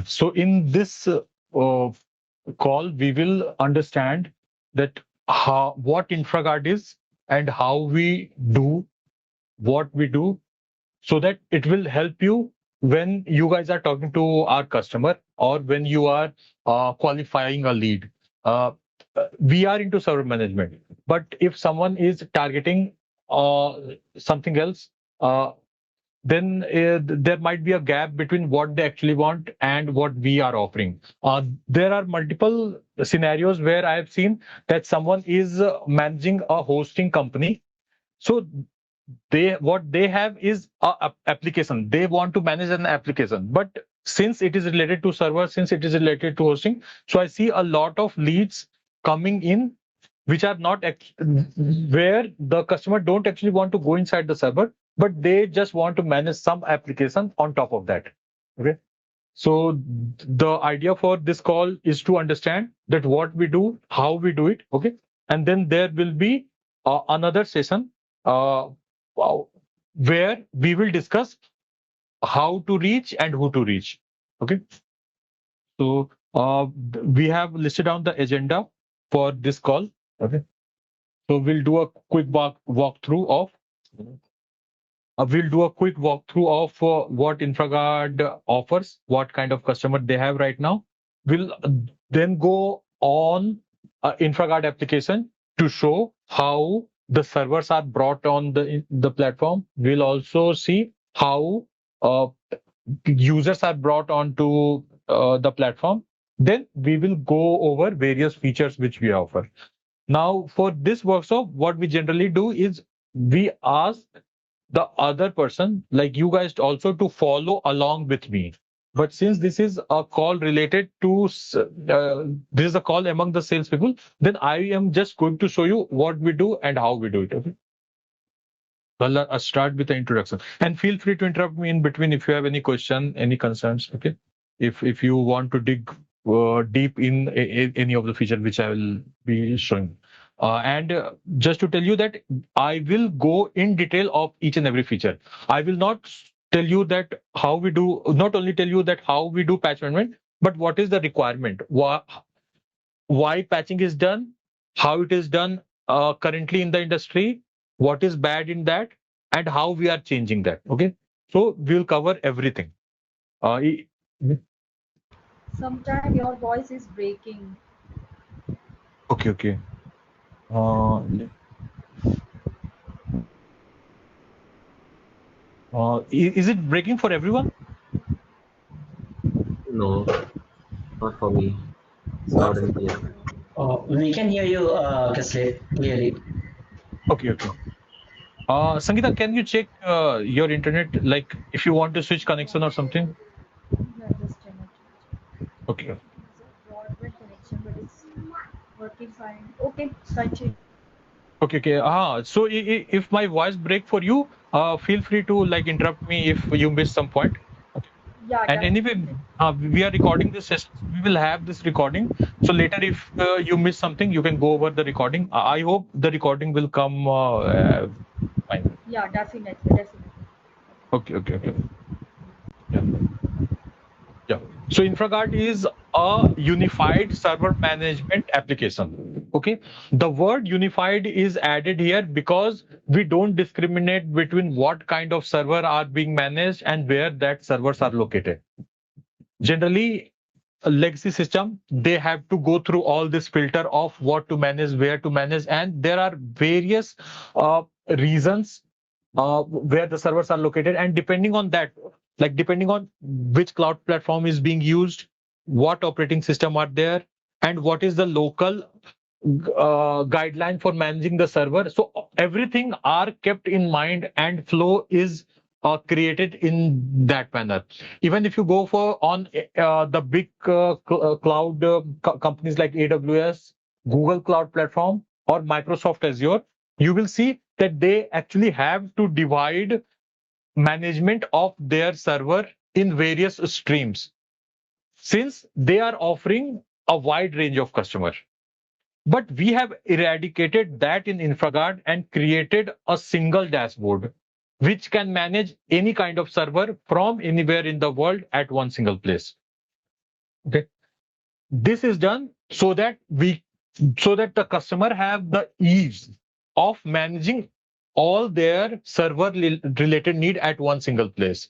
So in this call, we will understand that what InfraGuard is and how we do what we do, so that it will help you when you guys are talking to our customer or when you are qualifying a lead. Uh, we are into server management, but if someone is targeting uh, something else, uh, then there might be a gap between what they actually want and what we are offering. There are multiple scenarios where I have seen that someone is managing a hosting company. So what they have is a application. They want to manage an application, but since it is related to server, since it is related to hosting, so I see a lot of leads coming in which are not where the customer don't actually want to go inside the server, but they just want to manage some application on top of that. Okay. So the idea for this call is to understand that what we do, how we do it. Okay. And then there will be another session uh, where we will discuss how to reach and who to reach. Okay. So we have listed down the agenda for this call. Okay. So we'll do a quick walkthrough of what InfraGuard offers, what kind of customer they have right now. We'll then go on InfraGuard application to show how the servers are brought on the platform. We'll also see how users are brought onto the platform. Then we will go over various features which we offer. Now, for this workshop, what we generally do is we ask the other person, like you guys, also to follow along with me. But since this is a call related to, this is a call among the salespeople, then I am just going to show you what we do and how we do it. Okay. Well, I'll start with the introduction, and feel free to interrupt me in between if you have any question, any concerns. Okay, if you want to dig deep in any of the feature which I will be showing. And just to tell you that I will go in detail of each and every feature. I will not tell you that how we do, not only tell you that how we do patch management, but what is the requirement, why patching is done, how it is done currently in the industry, what is bad in that, and how we are changing that. Okay, so we'll cover everything. Uh, Sometimes your voice is breaking. okay, okay. Uh, is it breaking for everyone? No, not for me. It's loud and clear. We can hear you, Kaslet, clearly. Okay, okay. Sangeeta, can you check your internet, like if you want to switch connection or something? Yeah, just a minute. Okay. It's a broadband connection, but it's working fine. Okay, continue. Okay, okay. So if my voice break for you, feel free to like interrupt me if you miss some point. Okay. Yeah, And anyway, definitely. we are recording this session. We will have this recording. So later, if you miss something, you can go over the recording. I hope the recording will come fine. Yeah, definitely, definitely. Okay, okay, okay. Yeah. Yeah. So InfraGuard is a unified server management application. Okay. The word unified is added here because we don't discriminate between what kind of server are being managed and where that servers are located. Generally, a legacy system, they have to go through all this filter of what to manage, where to manage, and there are various reasons where the servers are located, and depending on that, like depending on which cloud platform is being used, what operating system are there, and what is the local guideline for managing the server. So everything are kept in mind, and flow is created in that manner. Even if you go for on the big cloud companies like AWS, Google Cloud Platform, or Microsoft Azure, you will see that they actually have to divide management of their server in various streams, since they are offering a wide range of customers. But we have eradicated that in InfraGuard and created a single dashboard which can manage any kind of server from anywhere in the world at one single place. Okay. This is done so that the customer have the ease of managing all their server related need at one single place.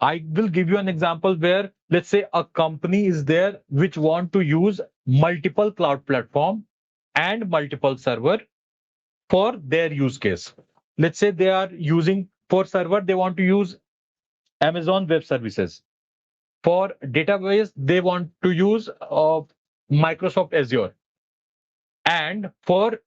I will give you an example where, let's say, a company is there which want to use multiple cloud platform and multiple server for their use case. Let's say they are using, for server, they want to use Amazon Web Services. For database, they want to use Microsoft Azure. And for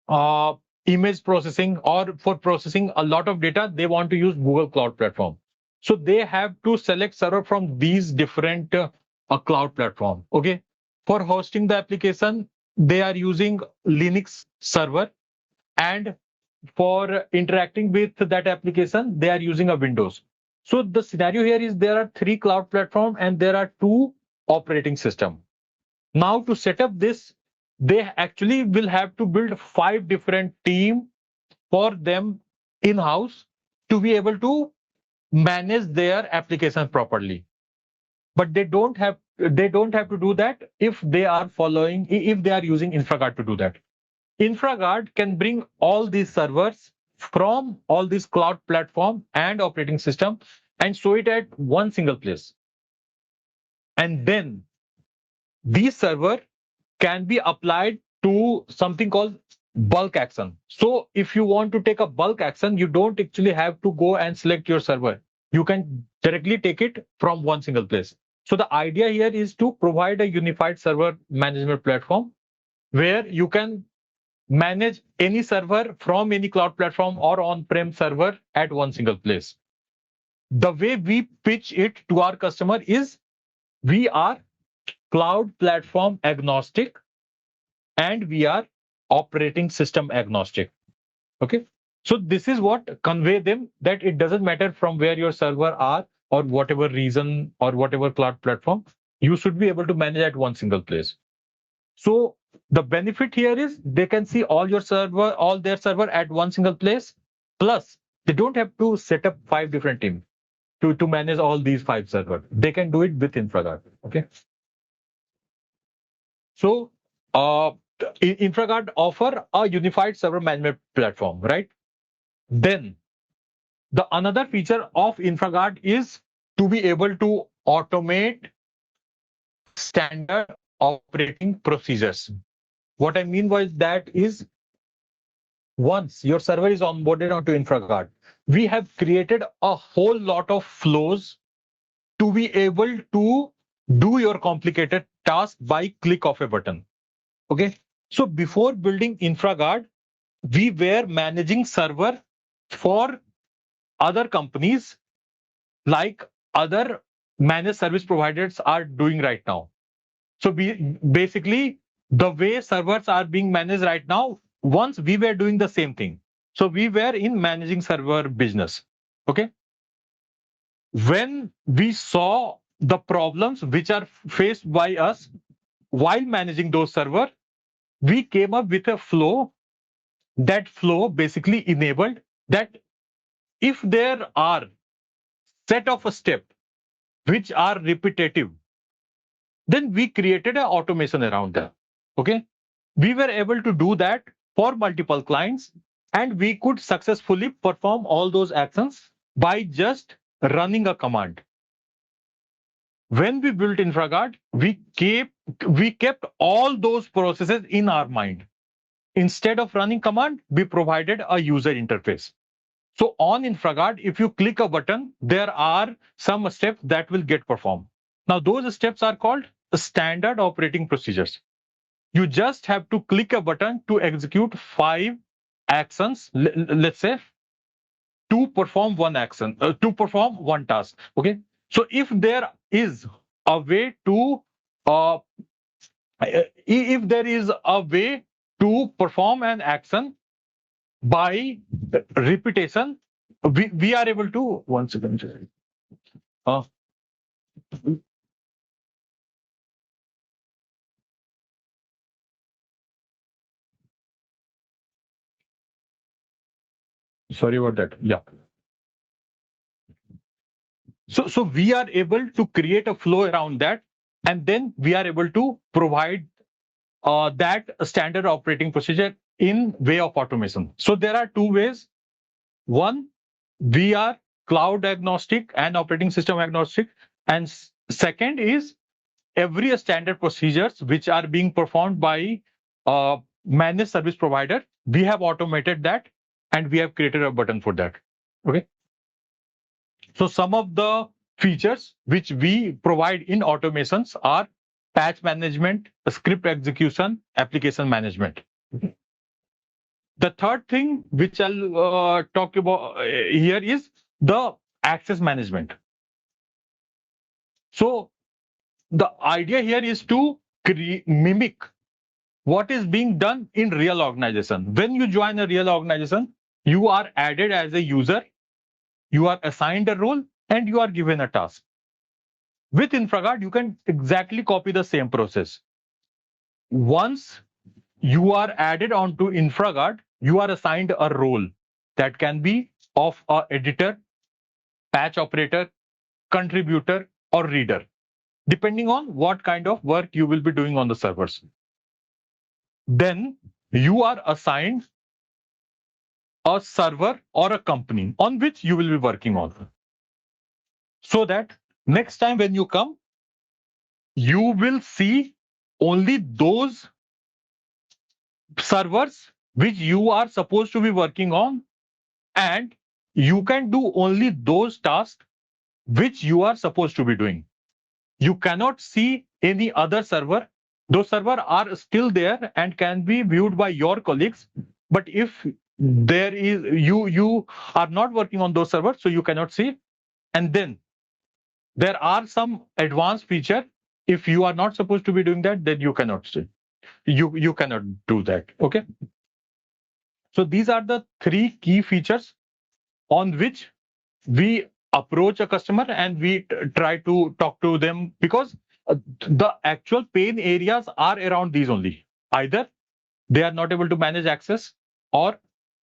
uh, image processing or for processing a lot of data, they want to use Google Cloud Platform. So they have to select server from these different cloud platform. Okay. For hosting the application, they are using Linux server, and for interacting with that application, they are using a Windows. So the scenario here is there are three cloud platform and there are two operating system. Now to set up this, they actually will have to build 5 different team for them in-house to be able to manage their application properly. But they don't have to do that if they are using InfraGard to do that. InfraGard can bring all these servers from all these cloud platform and operating system and show it at one single place. And then these server can be applied to something called bulk action. So if you want to take a bulk action, you don't actually have to go and select your server. You can directly take it from one single place. So the idea here is to provide a unified server management platform where you can manage any server from any cloud platform or on-prem server at one single place. The way we pitch it to our customer is we are cloud platform agnostic and we are operating system agnostic. Okay. So this is what convey them that it doesn't matter from where your server are or whatever reason or whatever cloud platform, you should be able to manage at one single place. So the benefit here is they can see all their server at one single place. Plus, they don't have to set up 5 different teams to manage all these 5 servers. They can do it with InfraGard. Okay. So InfraGard offer a unified server management platform, right? Then the another feature of InfraGard is to be able to automate standard operating procedures. What I mean by that is once your server is onboarded onto InfraGard, we have created a whole lot of flows to be able to do your complicated task by click of a button. Okay. So before building InfraGard, we were managing server for other companies like other managed service providers are doing right now. So basically, the way servers are being managed right now, once we were doing the same thing. So we were in managing server business. Okay. When we saw the problems which are faced by us while managing those servers, we came up with a flow. That flow basically enabled that if there are set of a step which are repetitive, then we created an automation around that. Okay. We were able to do that for multiple clients and we could successfully perform all those actions by just running a command. When we built InfraGard, we kept all those processes in our mind. Instead of running command, we provided a user interface. So on InfraGard, if you click a button, there are some steps that will get performed. Now those steps are called standard operating procedures. You just have to click a button to execute 5 actions, let's say, to perform one action, to perform one task. Okay. So if there is a way to, if there is a way to perform an action by repetition, we are able to, one second. Uh, Sorry about that. Yeah. So we are able to create a flow around that and then we are able to provide that standard operating procedure in way of automation. So there are two ways. One, we are cloud agnostic and operating system agnostic. And second is every standard procedures which are being performed by managed service provider, we have automated that and we have created a button for that. Okay. So some of the features which we provide in automations are patch management, script execution, application management. The third thing which I'll talk about here is the access management. So the idea here is to mimic what is being done in real organization. When you join a real organization, you are added as a user, you are assigned a role, and you are given a task. With InfraGuard, you can exactly copy the same process. Once you are added onto InfraGuard, you are assigned a role that can be of a editor, patch operator, contributor, or reader, depending on what kind of work you will be doing on the servers. Then you are assigned a server or a company on which you will be working on. So that next time when you come, you will see only those servers which you are supposed to be working on, and you can do only those tasks which you are supposed to be doing. You cannot see any other server. Those servers are still there and can be viewed by your colleagues. But if there is you are not working on those servers, so you cannot see. And then there are some advanced feature. If you are not supposed to be doing that, then you cannot see. You cannot do that. Okay. So these are the three key features on which we approach a customer and we try to talk to them, because the actual pain areas are around these only. Either they are not able to manage access, or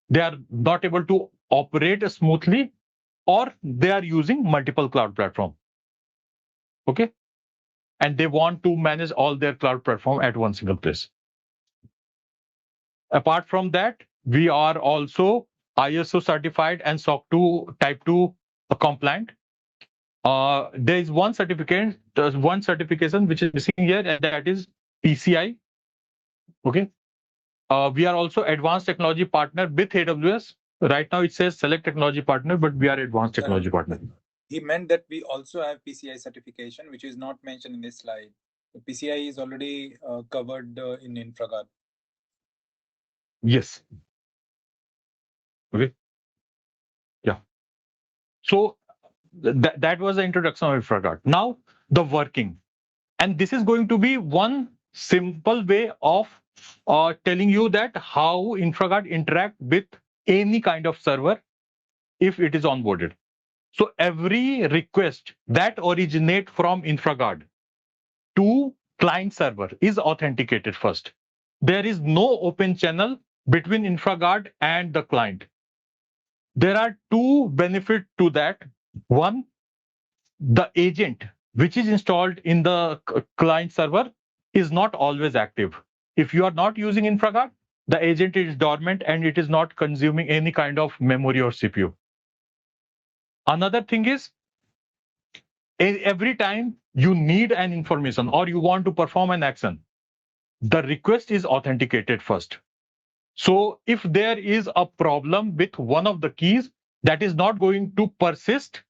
they are not able to operate smoothly, or they are using multiple cloud platform. Okay. And they want to manage all their cloud platform at one single place. Apart from that, we are also ISO certified and SOC 2 Type 2 compliant. There is one certificate, there's one certification which is missing here, and that is PCI. Okay. We are also advanced technology partner with AWS. Right now it says select technology partner, but we are advanced technology partner. He meant that we also have PCI certification, which is not mentioned in this slide. The PCI is already covered in InfraGuard. Yes. Okay. Yeah. So that was the introduction of InfraGuard. Now the working, and this is going to be one simple way of telling you that how InfraGuard interact with any kind of server if it is onboarded. So every request that originate from InfraGuard to client server is authenticated first. There is no open channel between InfraGuard and the client. There are two benefits to that. One, the agent which is installed in the client server is not always active. If you are not using InfraGuard, the agent is dormant and it is not consuming any kind of memory or CPU. Another thing is, every time you need an information or you want to perform an action, the request is authenticated first. So if there is a problem with one of the keys, that is not going to persist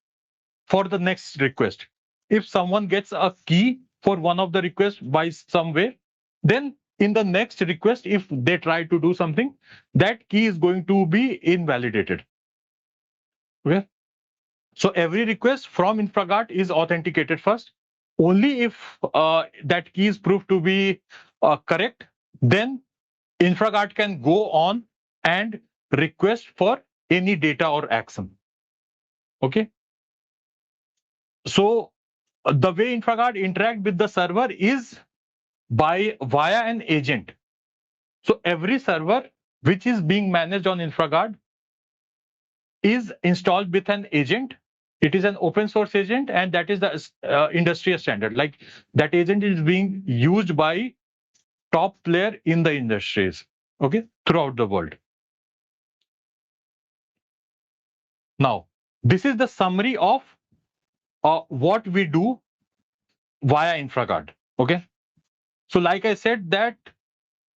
for the next request. If someone gets a key for one of the requests by some way, then in the next request, if they try to do something, that key is going to be invalidated. Okay. So every request from InfraGuard is authenticated first. Only if that key is proved to be correct, then InfraGuard can go on and request for any data or action. Okay. So the way InfraGuard interact with the server is via an agent. So every server which is being managed on InfraGuard is installed with an agent, It is an open source agent, and that is the industry standard. Like that agent is being used by top player in the industries, okay, throughout the world. Now, this is the summary of what we do via InfraGard. Okay, so like I said that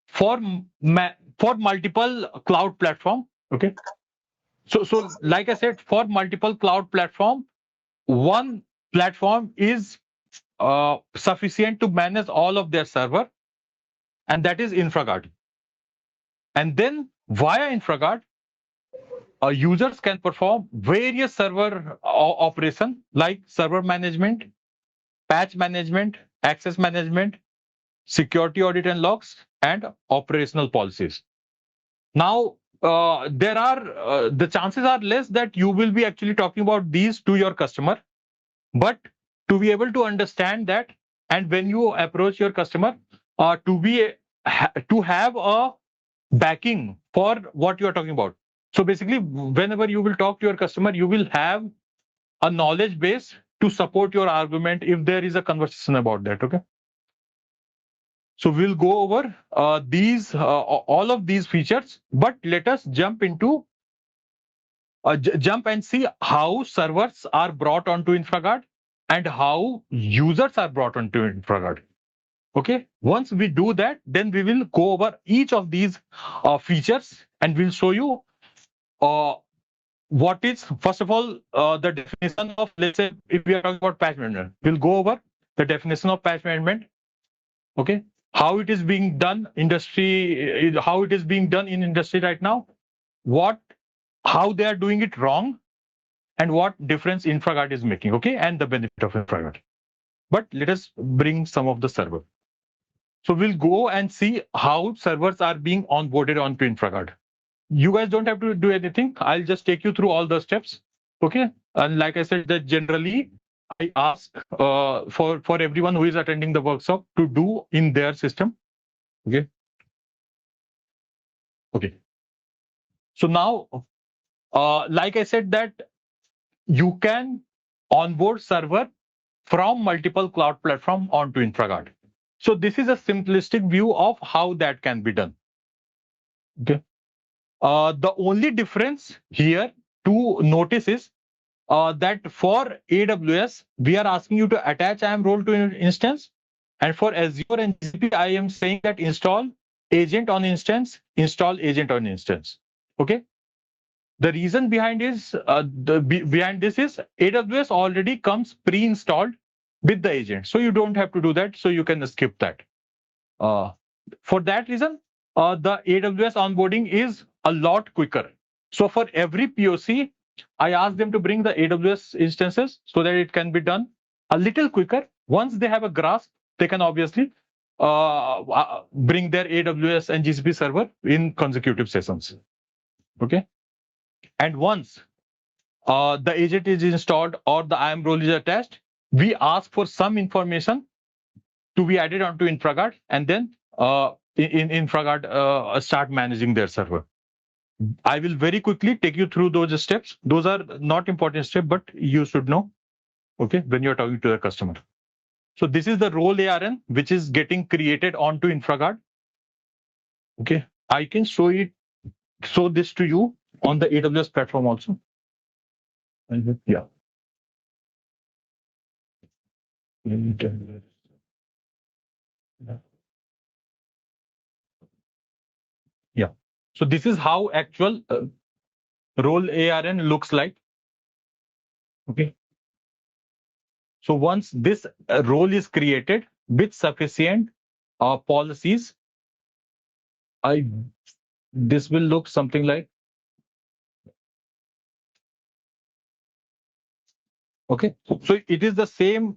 for multiple cloud platform. Okay, so like I said, for multiple cloud platform, one platform is sufficient to manage all of their server, and that is InfraGard. And then via InfraGard, users can perform various server operation like server management, patch management, access management, security audit and logs, and operational policies. Now, the chances are less that you will be actually talking about these to your customer, but to be able to understand that, and when you approach your customer, to have a backing for what you are talking about. So basically, whenever you will talk to your customer, you will have a knowledge base to support your argument if there is a conversation about that. Okay. So we'll go over all of these features, but let us jump into jump and see how servers are brought onto InfraGard and how users are brought onto InfraGard. Okay. Once we do that, then we will go over each of these features and we'll show you what is, first of all, the definition of, let's say, if we are talking about patch management, we'll go over the definition of patch management. Okay. How it is being done how it is being done in industry right now, how they are doing it wrong, and what difference InfraGard is making, okay, and the benefit of InfraGard. But let us bring some of the server. So we'll go and see how servers are being onboarded onto InfraGard. You guys don't have to do anything. I'll just take you through all the steps, okay? And like I said, that generally I ask for everyone who is attending the workshop to do in their system, okay? Okay. So now, like I said, that you can onboard server from multiple cloud platform onto InfraGard. So this is a simplistic view of how that can be done. Okay. The only difference here to notice is that for AWS, we are asking you to attach IAM role to an instance. And for Azure and GCP, I am saying that install agent on instance, install agent on instance. Okay. The reason behind this is AWS already comes pre-installed with the agent. So you don't have to do that. So you can skip that. For that reason, the AWS onboarding is a lot quicker. So for every POC, I ask them to bring the AWS instances so that it can be done a little quicker. Once they have a grasp, they can obviously bring their AWS and GCP server in consecutive sessions. Okay. And once the agent is installed or the IAM role is attached, we ask for some information to be added onto InfraGard, and then in InfraGard start managing their server. I will very quickly take you through those steps. Those are not important steps, but you should know, okay, when you're talking to the customer. So this is the role ARN, which is getting created onto InfraGard. Okay, I can show this to you on the AWS platform also. Yeah. Yeah. So this is how actual role ARN looks like. Okay. So once this role is created with sufficient policies, this will look something like. Okay. So it is the same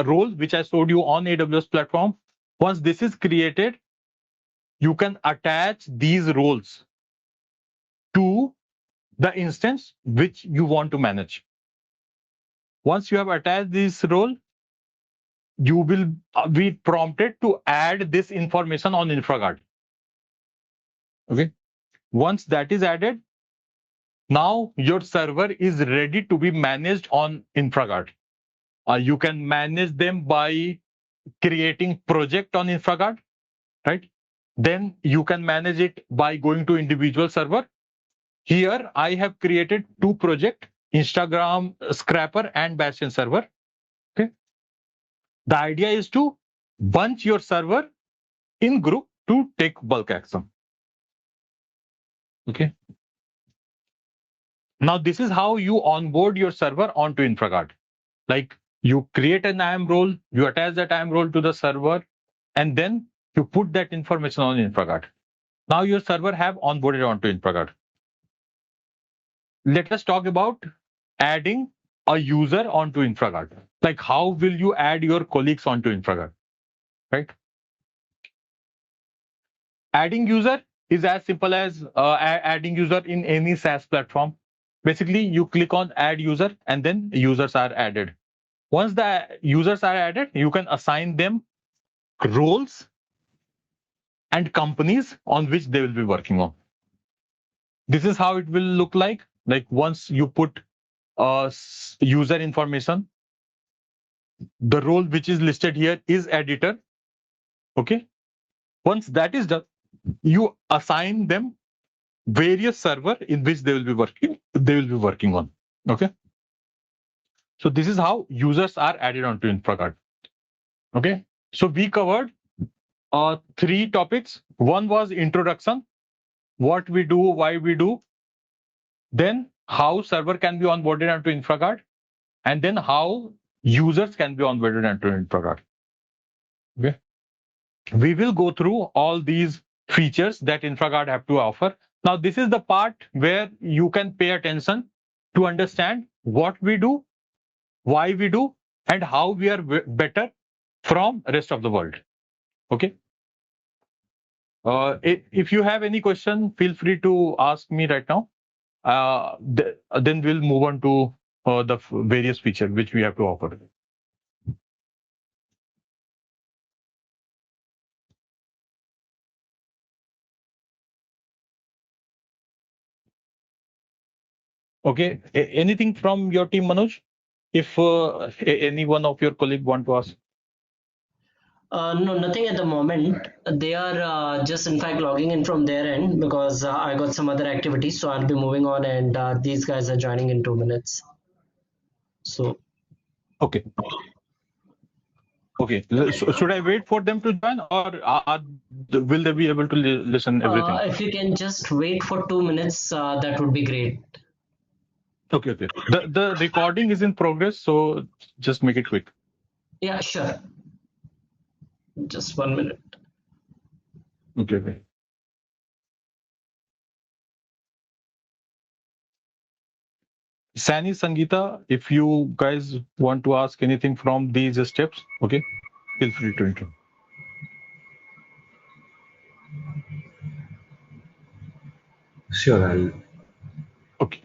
role which I showed you on AWS platform. Once this is created, you can attach these roles to the instance which you want to manage. Once you have attached this role, you will be prompted to add this information on InfraGard. Okay. Once that is added, Now your server is ready to be managed on InfraGard. You can manage them by creating project on InfraGard, right? Then you can manage it by going to individual server. Here I have created two projects, Instagram Scrapper and Bastion server. Okay. The idea is to bunch your server in group to take bulk action. Okay. Now this is how you onboard your server onto InfraGard. Like you create an IAM role, you attach that IAM role to the server, and then you put that information on InfraGard. Now your server have onboarded onto InfraGard. Let us talk about adding a user onto InfraGard. Like how will you add your colleagues onto InfraGard, right? Adding user is as simple as adding user in any SaaS platform. Basically, you click on add user and then users are added. Once the users are added, you can assign them roles and companies on which they will be working on. This is how it will look like. Like once you put user information, the role which is listed here is editor. Okay. Once that is done, you assign them various server in which they will be working on. Okay. So this is how users are added onto InfraGard. Okay. So we covered three topics. One was introduction, what we do, why we do, then how server can be onboarded onto InfraGard, and then how users can be onboarded onto InfraGard. Okay. We will go through all these features that InfraGard have to offer. Now, this is the part where you can pay attention to understand what we do, why we do, and how we are better from rest of the world. Okay. If you have any question, feel free to ask me right now. Then we'll move on to the various features which we have to offer. Okay. Anything from your team, Manoj? If any one of your colleague want to ask. No, nothing at the moment. They are just in fact logging in from their end because I got some other activities, so I'll be moving on, and these guys are joining in 2 minutes. So Okay. Okay. So should I wait for them to join, or will they be able to listen everything? if you can just wait for 2 minutes, that would be great. Okay. Okay. The recording is in progress, so just make it quick. Yeah, sure. Just 1 minute. Okay. Okay. Sani, Sangeeta, if you guys want to ask anything from these steps, okay, feel free to interrupt. Sure, I'll. Okay.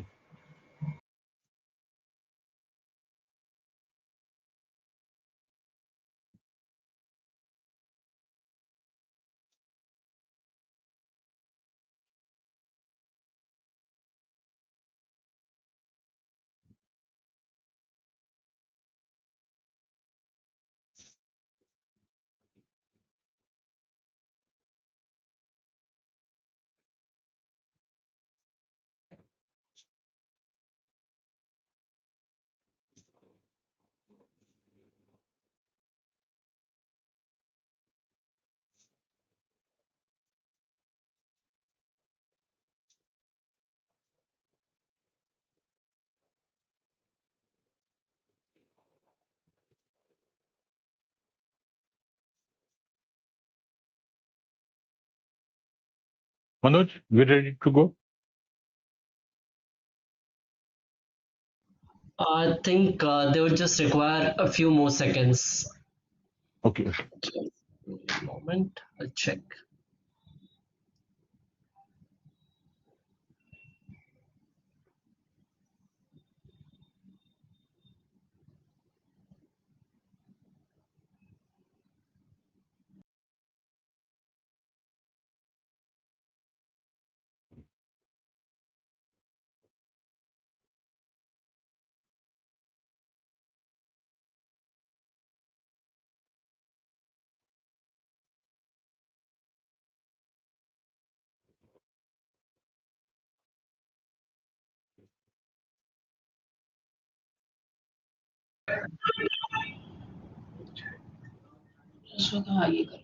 Manoj, we're ready to go. I think they would just require a few more seconds. Okay. Moment, I'll check.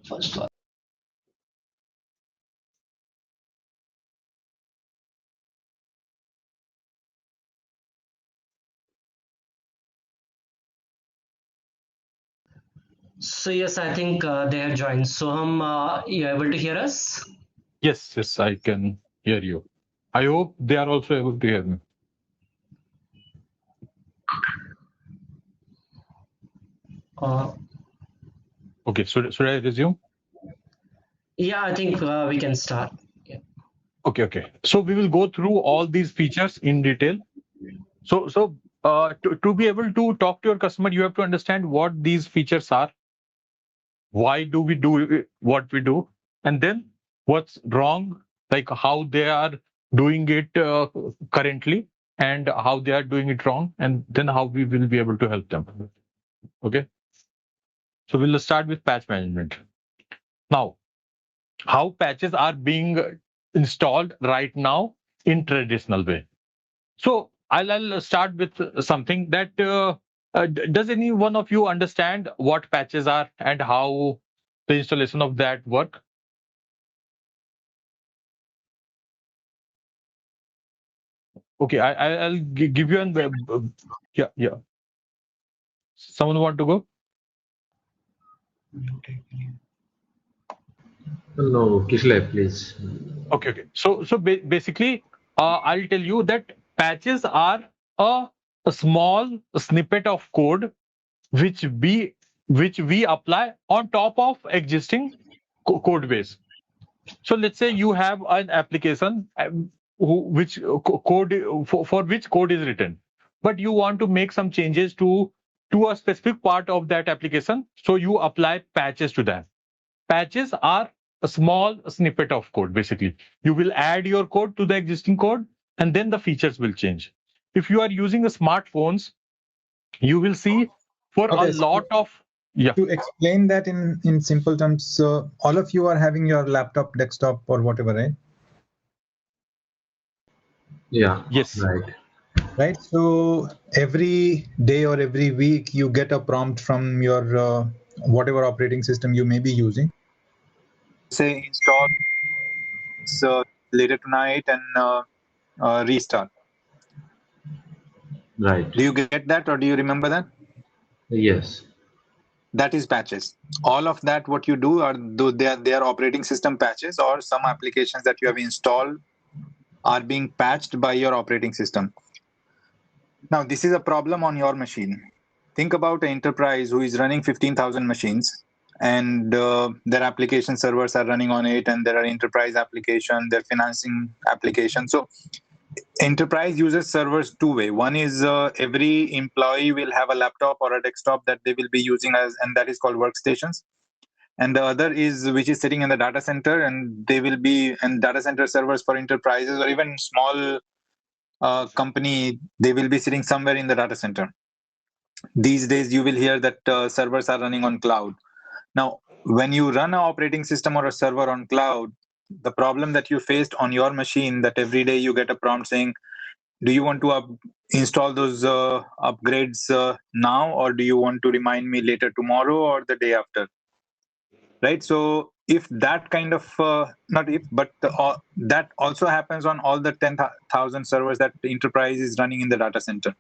First one. So yes, I think they have joined. Soham, you able to hear us? Yes, yes, I can hear you. I hope they are also able to hear me. Okay, should I resume? Yeah, I think we can start. Yeah. Okay. So we will go through all these features in detail. So to be able to talk to your customer, you have to understand what these features are. Why do we do what we do? And then what's wrong, like how they are doing it currently and how they are doing it wrong, and then how we will be able to help them. Okay. So we'll start with patch management. Now, how patches are being installed right now in traditional way. So I'll start with something that does any one of you understand what patches are and how the installation of that work? Okay, I'll give you an yeah. Someone want to go? No, Kishle, please. Okay. So basically, I'll tell you that patches are a, a small snippet of code which we apply on top of existing code base. So let's say you have an application which code for which code is written, but you want to make some changes to a specific part of that application. So you apply patches to that. Patches are a small snippet of code. Basically, you will add your code to the existing code, and then the features will change. If you are using a smartphones, you will see for a Okay, lot of yeah. to explain that in simple terms, so all of you are having your laptop, desktop, or whatever, right? Yeah. Yes. Right. So every day or every week, you get a prompt from your whatever operating system you may be using. Say install later tonight and restart. Right. Do you get that, or do you remember that? Yes. That is patches. All of that, what you do are they are operating system patches, or some applications that you have installed are being patched by your operating system. Now, this is a problem on your machine. Think about an enterprise who is running 15,000 machines, and their application servers are running on it, and there are enterprise application, their financing application. So enterprise uses servers two way. One is every employee will have a laptop or a desktop that they will be using as, and that is called workstations. And the other is which is sitting in the data center, and they will be and data center servers for enterprises or even small company, they will be sitting somewhere in the data center. These days you will hear that servers are running on cloud. Now when you run an operating system or a server on cloud, the problem that you faced on your machine, that every day you get a prompt saying, do you want to install those upgrades now, or do you want to remind me later tomorrow or the day after? Right. So if that kind of not if but that also happens on all the 10,000 servers that the enterprise is running in the data center,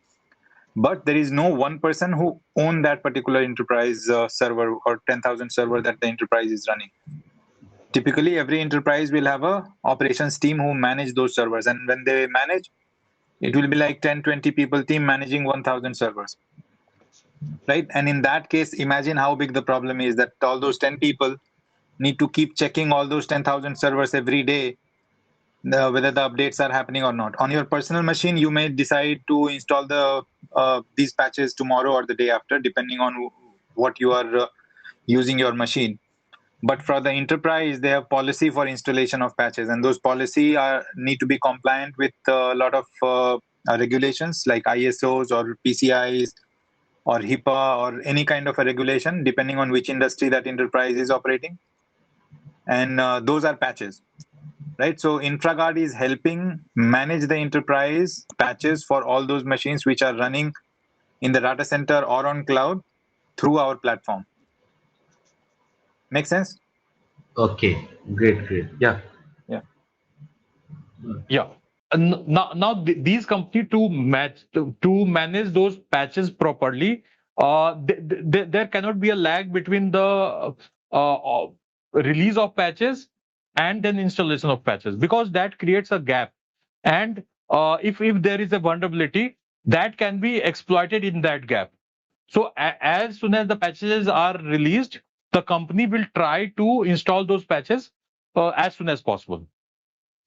but there is no one person who own that particular enterprise server or 10,000 server that the enterprise is running. Typically every enterprise will have a operations team who manage those servers, and when they manage, it will be like 10-20 people team managing 1,000 servers, right? And in that case, imagine how big the problem is, that all those 10 people need to keep checking all those 10,000 servers every day, whether the updates are happening or not. On your personal machine, you may decide to install these patches tomorrow or the day after, depending on what you are using your machine. But for the enterprise, they have policy for installation of patches, and those policy need to be compliant with a lot of regulations like ISOs or PCIs or HIPAA or any kind of a regulation, depending on which industry that enterprise is operating. And those are patches, right? So InfraGuard is helping manage the enterprise patches for all those machines which are running in the data center or on cloud through our platform. Make sense? Okay, great. Yeah. Yeah. Now these companies to manage those patches properly, there cannot be a lag between the release of patches and then installation of patches, because that creates a gap. And if there is a vulnerability, that can be exploited in that gap. So as soon as the patches are released, the company will try to install those patches as soon as possible.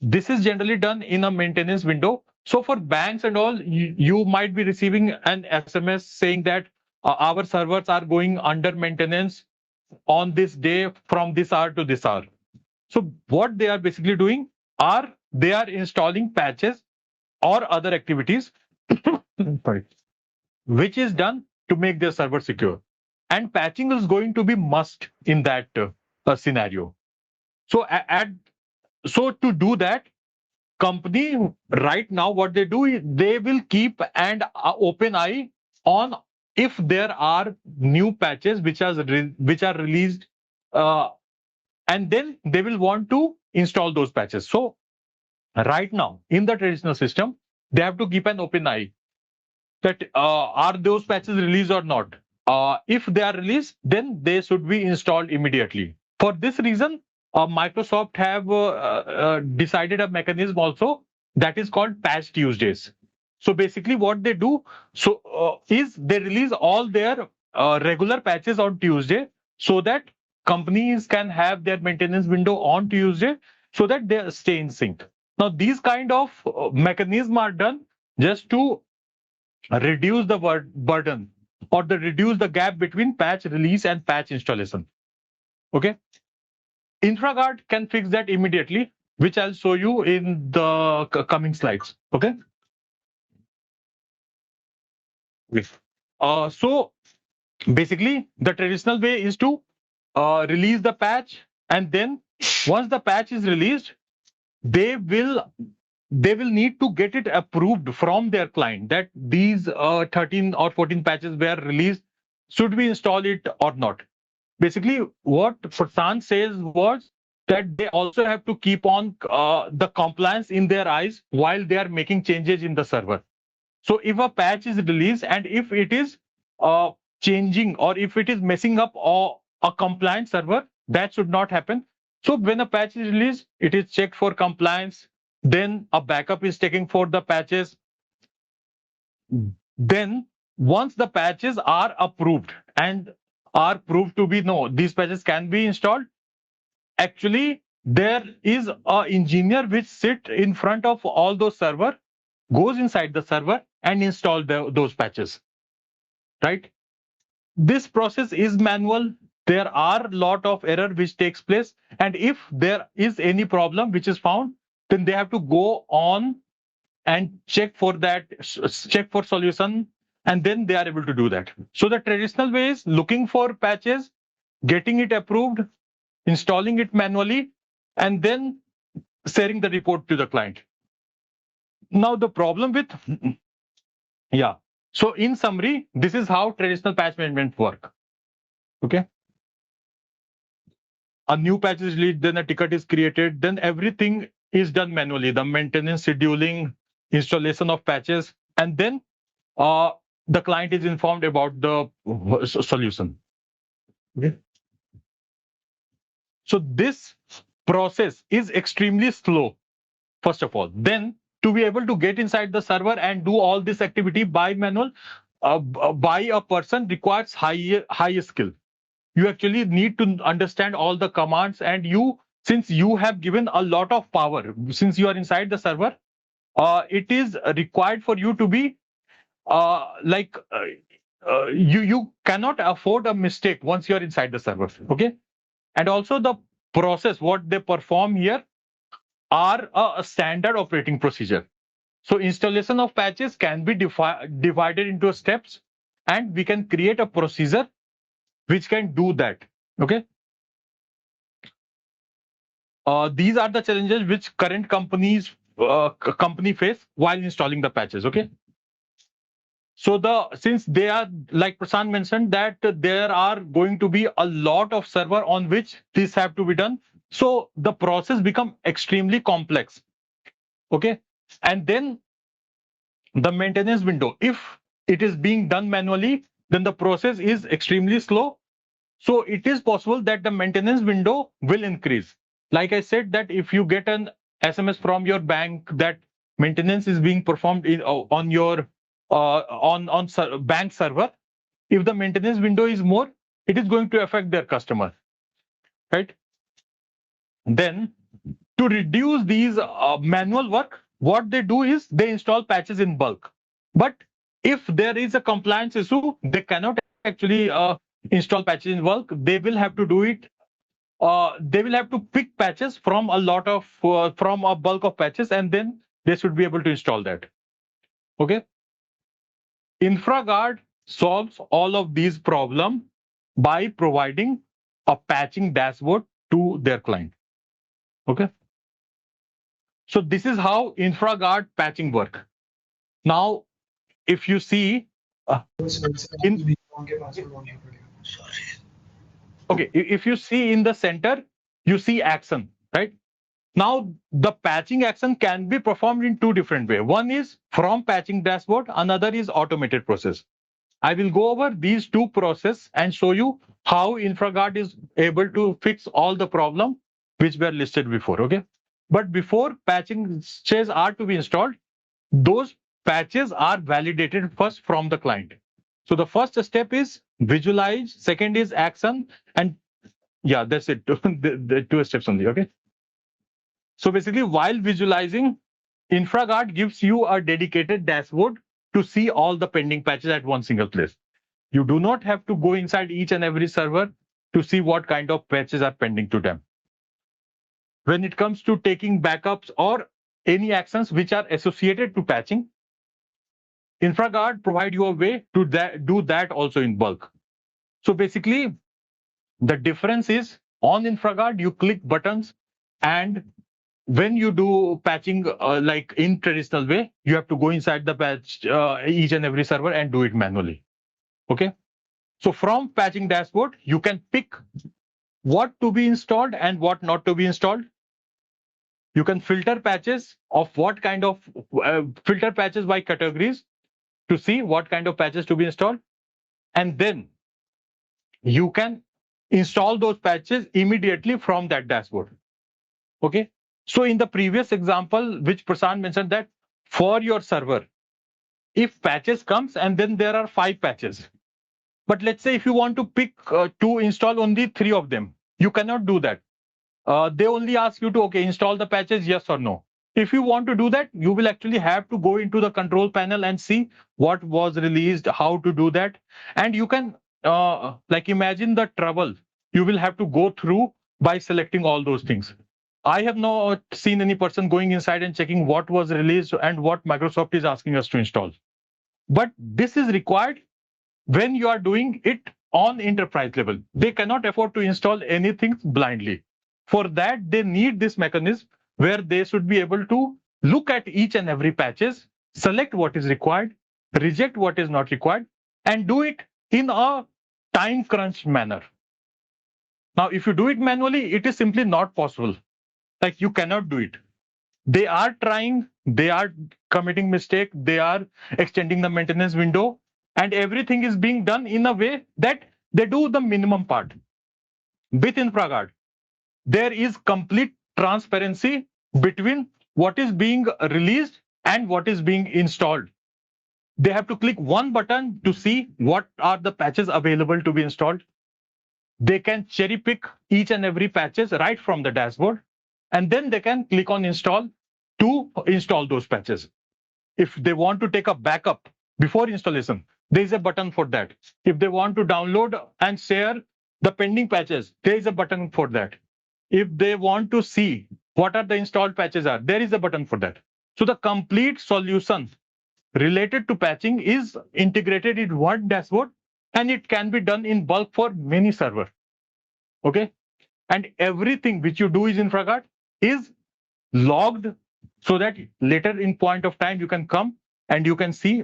This is generally done in a maintenance window. So for banks and all, you might be receiving an SMS saying that our servers are going under maintenance on this day from this hour to this hour. So what they are basically doing are they are installing patches or other activities sorry, which is done to make their server secure. And patching is going to be must in that scenario. So so to do that, company right now what they do is they will keep an open eye on if there are new patches which are released, and then they will want to install those patches. So right now in the traditional system, they have to keep an open eye that are those patches released or not. If they are released, then they should be installed immediately. For this reason, Microsoft have decided a mechanism also that is called Patch Tuesdays. So basically, what they do is they release all their regular patches on Tuesday, so that companies can have their maintenance window on Tuesday, so that they stay in sync. Now, these kind of mechanisms are done just to reduce the burden or reduce the gap between patch release and patch installation. Okay. InfraGard can fix that immediately, which I'll show you in the coming slides. Okay. So basically, the traditional way is to release the patch, and then once the patch is released, they will need to get it approved from their client that these 13 or 14 patches were released, should we install it or not. Basically, what Prashant says was that they also have to keep on the compliance in their eyes while they are making changes in the server. So if a patch is released and if it is changing or if it is messing up a compliant server, that should not happen. So when a patch is released, it is checked for compliance. Then a backup is taken for the patches. Then once the patches are approved and are proved to be no, these patches can be installed. Actually, there is an engineer which sit in front of all those server, goes inside the server and install those patches. Right? This process is manual. There are a lot of error which takes place, and if there is any problem which is found, then they have to go on and check for solution, and then they are able to do that. So the traditional way is looking for patches, getting it approved, installing it manually, and then sharing the report to the client. Now the problem with so in summary, this is how traditional patch management work. Okay. A new patch is released, then a ticket is created, then everything is done manually. The maintenance, scheduling, installation of patches, and then the client is informed about the solution. Okay. So this process is extremely slow, first of all. Then to be able to get inside the server and do all this activity by manual, by a person requires high skill. You actually need to understand all the commands, and since you have given a lot of power, since you are inside the server, it is required for you to be you cannot afford a mistake once you are inside the server. Okay. And also the process, what they perform here are a standard operating procedure. So installation of patches can be divided into steps, and we can create a procedure which can do that. Okay. These are the challenges which current company face while installing the patches. Okay. So since they are, like Prasad mentioned, that there are going to be a lot of server on which this have to be done. So the process become extremely complex. Okay. And then the maintenance window, if it is being done manually, then the process is extremely slow. So it is possible that the maintenance window will increase. Like I said, that if you get an SMS from your bank that maintenance is being performed on your bank server, if the maintenance window is more, it is going to affect their customer, right? Then to reduce these manual work, what they do is they install patches in bulk. But if there is a compliance issue, they cannot actually install patches in bulk. They will have to do it. They will have to pick patches from from a bulk of patches, and then they should be able to install that. Okay. InfraGuard solves all of these problems by providing a patching dashboard to their client. Okay. So this is how InfraGuard patching work. Now, if you see if you see in the center, you see action, right? Now, the patching action can be performed in two different ways. One is from patching dashboard, another is automated process. I will go over these two processes and show you how InfraGuard is able to fix all the problem which were listed before, okay? But before patches are to be installed, those patches are validated first from the client. So the first step is visualize, second is action, and yeah, that's it. the two steps only, okay? So basically, while visualizing, InfraGuard gives you a dedicated dashboard to see all the pending patches at one single place. You do not have to go inside each and every server to see what kind of patches are pending to them. When it comes to taking backups or any actions which are associated to patching, InfraGuard provide you a way to do that also in bulk. So basically, the difference is on InfraGuard, you click buttons, and when you do patching like in traditional way, you have to go inside the patch each and every server and do it manually. Okay. So from patching dashboard, you can pick what to be installed and what not to be installed. You can filter patches of what kind of filter patches by categories to see what kind of patches to be installed. And then you can install those patches immediately from that dashboard. Okay. So in the previous example, which Prasad mentioned, that for your server, if patches comes and then there are 5 patches, but let's say if you want to pick to install only 3 of them, you cannot do that. They only ask you to, okay, install the patches, yes or no. If you want to do that, you will actually have to go into the control panel and see what was released, how to do that. And you can like imagine the trouble you will have to go through by selecting all those things. I have not seen any person going inside and checking what was released and what Microsoft is asking us to install. But this is required when you are doing it on enterprise level. They cannot afford to install anything blindly. For that, they need this mechanism where they should be able to look at each and every patches, select what is required, reject what is not required, and do it in a time crunch manner. Now, if you do it manually, it is simply not possible. Like, you cannot do it. They are trying, they are committing mistake, they are extending the maintenance window, and everything is being done in a way that they do the minimum part. With InfraGuard, there is complete transparency between what is being released and what is being installed. They have to click one button to see what are the patches available to be installed. They can cherry pick each and every patches right from the dashboard, and then they can click on install to install those patches. If they want to take a backup before installation, there is a button for that. If they want to download and share the pending patches, there is a button for that. If they want to see what are the installed patches are, there is a button for that. So the complete solution related to patching is integrated in one dashboard, and it can be done in bulk for many servers. Okay. And everything which you do is InfraGuard is logged so that later in point of time you can come and you can see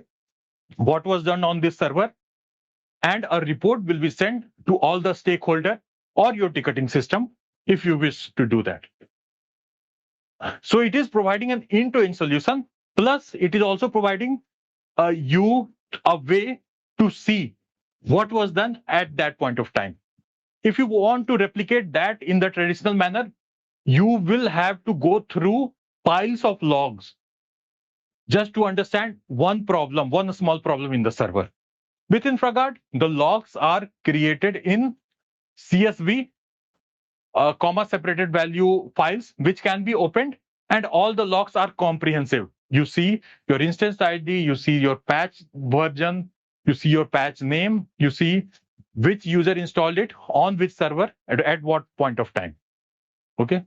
what was done on this server, and a report will be sent to all the stakeholder or your ticketing system if you wish to do that. So it is providing an end-to-end solution, plus it is also providing you a way to see what was done at that point of time. If you want to replicate that in the traditional manner, you will have to go through piles of logs just to understand one small problem in the server. With InfraGuard, the logs are created in CSV, comma separated value files, which can be opened, and all the logs are comprehensive. You see your instance ID, you see your patch version, you see your patch name, you see which user installed it on which server at what point of time. Okay.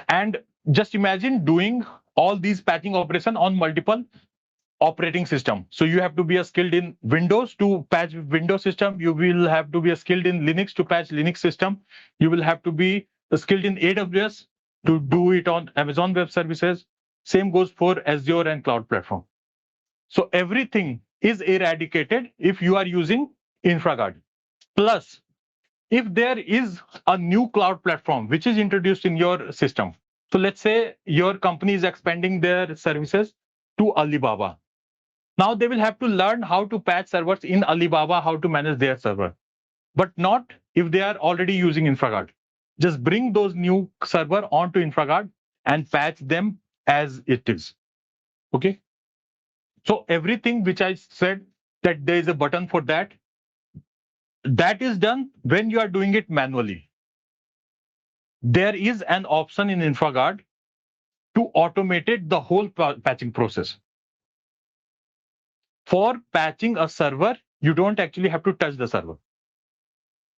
And just imagine doing all these patching operation on multiple operating system. So you have to be skilled in Windows to patch Windows system. You will have to be skilled in Linux to patch Linux system. You will have to be skilled in AWS to do it on Amazon Web Services. Same goes for Azure and cloud platform. So everything is eradicated if you are using InfraGuard. Plus, if there is a new cloud platform which is introduced in your system, so let's say your company is expanding their services to Alibaba. Now they will have to learn how to patch servers in Alibaba, how to manage their server, but not if they are already using InfraGuard. Just bring those new server onto InfraGuard and patch them as it is. Okay. So everything which I said that there is a button for that, that is done when you are doing it manually. There is an option in InfraGuard to automate the whole patching process. For patching a server, you don't actually have to touch the server.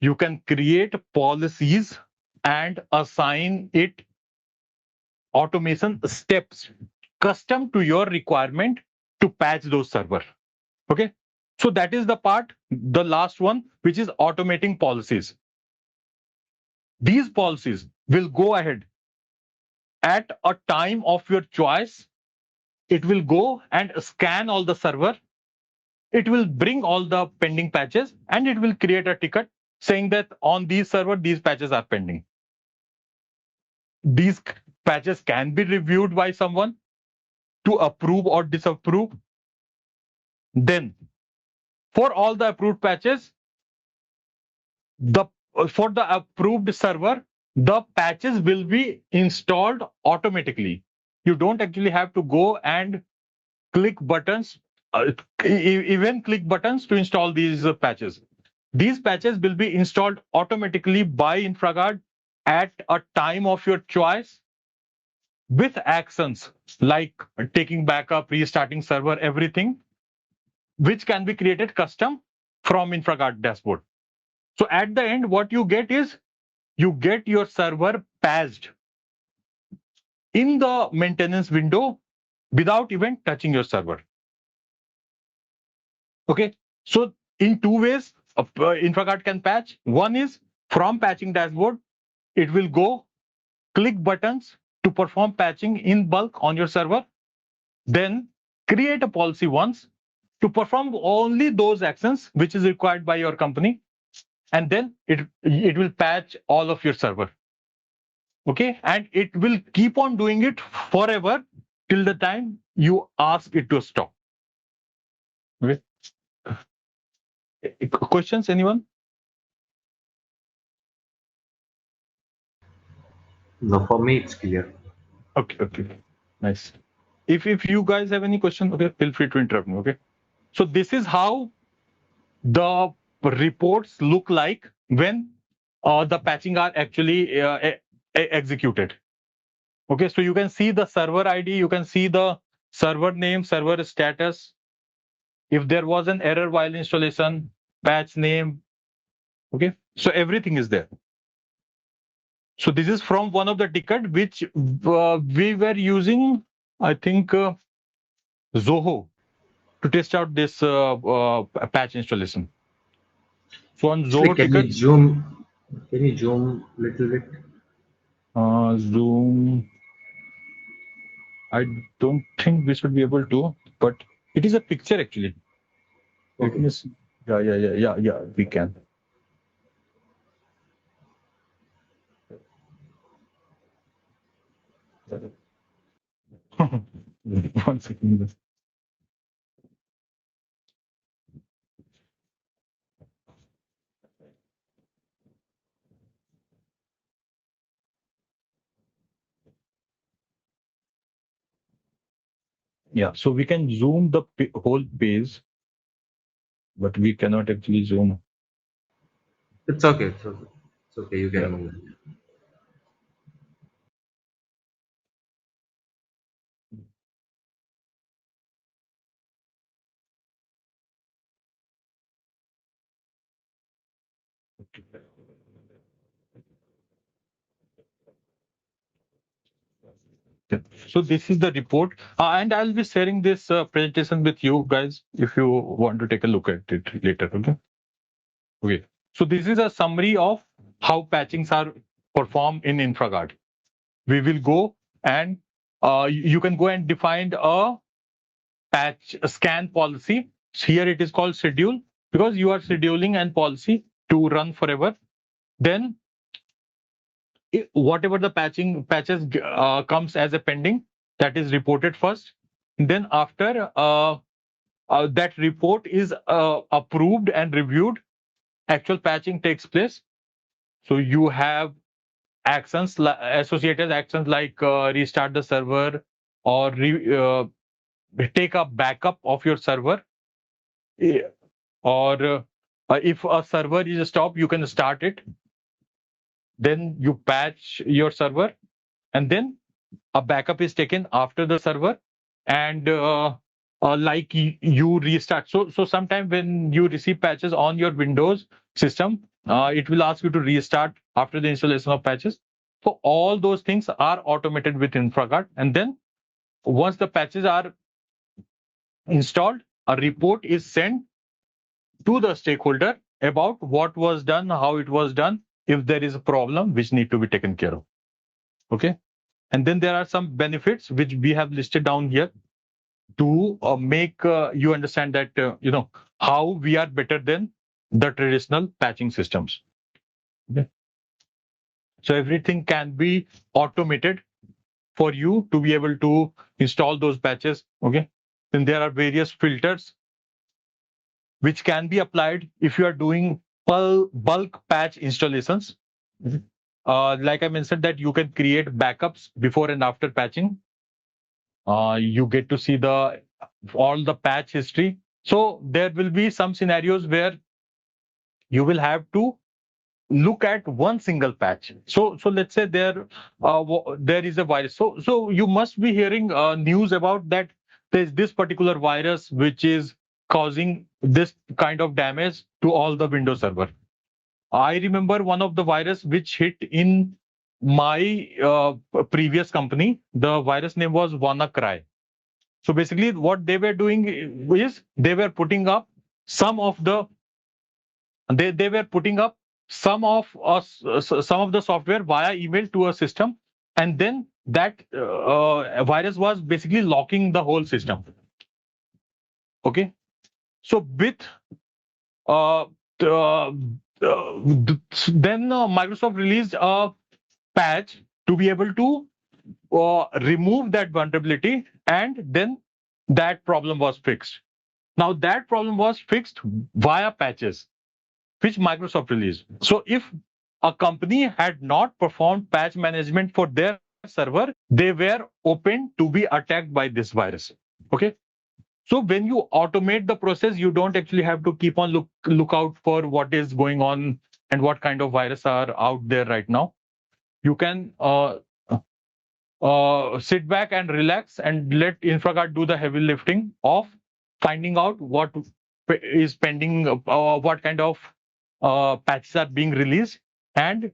You can create policies and assign it automation steps custom to your requirement to patch those server. Okay. So that is the part, the last one, which is automating policies. These policies will go ahead at a time of your choice. It will go and scan all the server. It will bring all the pending patches and it will create a ticket saying that on these server, these patches are pending. These patches can be reviewed by someone to approve or disapprove. Then for all the approved patches, for the approved server, the patches will be installed automatically. You don't actually have to go and click buttons, even click buttons to install these patches. These patches will be installed automatically by InfraGuard at a time of your choice with actions like taking backup, restarting server, everything, which can be created custom from InfraGuard dashboard. So at the end, what you get is you get your server patched in the maintenance window without even touching your server. Okay, so in two ways, InfraGuard can patch. One is from patching dashboard, it will go click buttons to perform patching in bulk on your server. Then create a policy once to perform only those actions which is required by your company. And then it will patch all of your server. Okay, and it will keep on doing it forever till the time you ask it to stop. Okay. Questions, anyone? No, for me it's clear. Okay, nice. If you guys have any question, okay, feel free to interrupt me. Okay, so this is how the reports look like when the patching are actually executed. Okay, so you can see the server ID, you can see the server name, server status. If there was an error while installation, patch name. Okay, so everything is there. So this is from one of the ticket which we were using, I think, Zoho to test out this patch installation. So on Zoho Can ticket, you zoom little bit? Zoom. I don't think we should be able to, but It is a picture actually. Okay. Yes. Yeah. We can. One second. Yeah, so we can zoom the whole page, but we cannot actually zoom. It's okay. It's okay. It's okay. You Yeah. can move. Yeah. So this is the report, and I'll be sharing this presentation with you guys if you want to take a look at it later. Okay. Okay. So this is a summary of how patchings are performed in InfraGard. We will go and you can go and define a patch scan policy. Here it is called schedule because you are scheduling and policy to run forever. Then whatever the patches comes as a pending, that is reported first. Then after that report is approved and reviewed, actual patching takes place. So you have actions associated actions like restart the server or take a backup of your server, or if a server is stopped, you can start it. Then you patch your server, and then a backup is taken after the server, and like you restart. So sometime when you receive patches on your Windows system, it will ask you to restart after the installation of patches. So all those things are automated with InfraGard, and then once the patches are installed, a report is sent to the stakeholder about what was done, how it was done, if there is a problem which need to be taken care of. Okay. And then there are some benefits which we have listed down here to make you understand that how we are better than the traditional patching systems. Okay. So everything can be automated for you to be able to install those patches. Okay. Then there are various filters which can be applied if you are doing bulk patch installations. Like I mentioned, that you can create backups before and after patching. You get to see all the patch history. So there will be some scenarios where you will have to look at one single patch. So let's say there is a virus. So you must be hearing news about that there's this particular virus which is causing this kind of damage to all the Windows server. I remember one of the virus which hit in my previous company. The virus name was WannaCry. So basically, what they were doing is they were putting up some of the they were putting up some of some of the software via email to a system, and then that virus was basically locking the whole system. Okay, so with uh, uh, then Microsoft released a patch to be able to remove that vulnerability, and then that problem was fixed. Now that problem was fixed via patches, which Microsoft released. So if a company had not performed patch management for their server, they were open to be attacked by this virus. Okay. So when you automate the process, you don't actually have to keep on look out for what is going on and what kind of virus are out there right now. You can sit back and relax and let InfraGard do the heavy lifting of finding out what is pending, what kind of patches are being released, and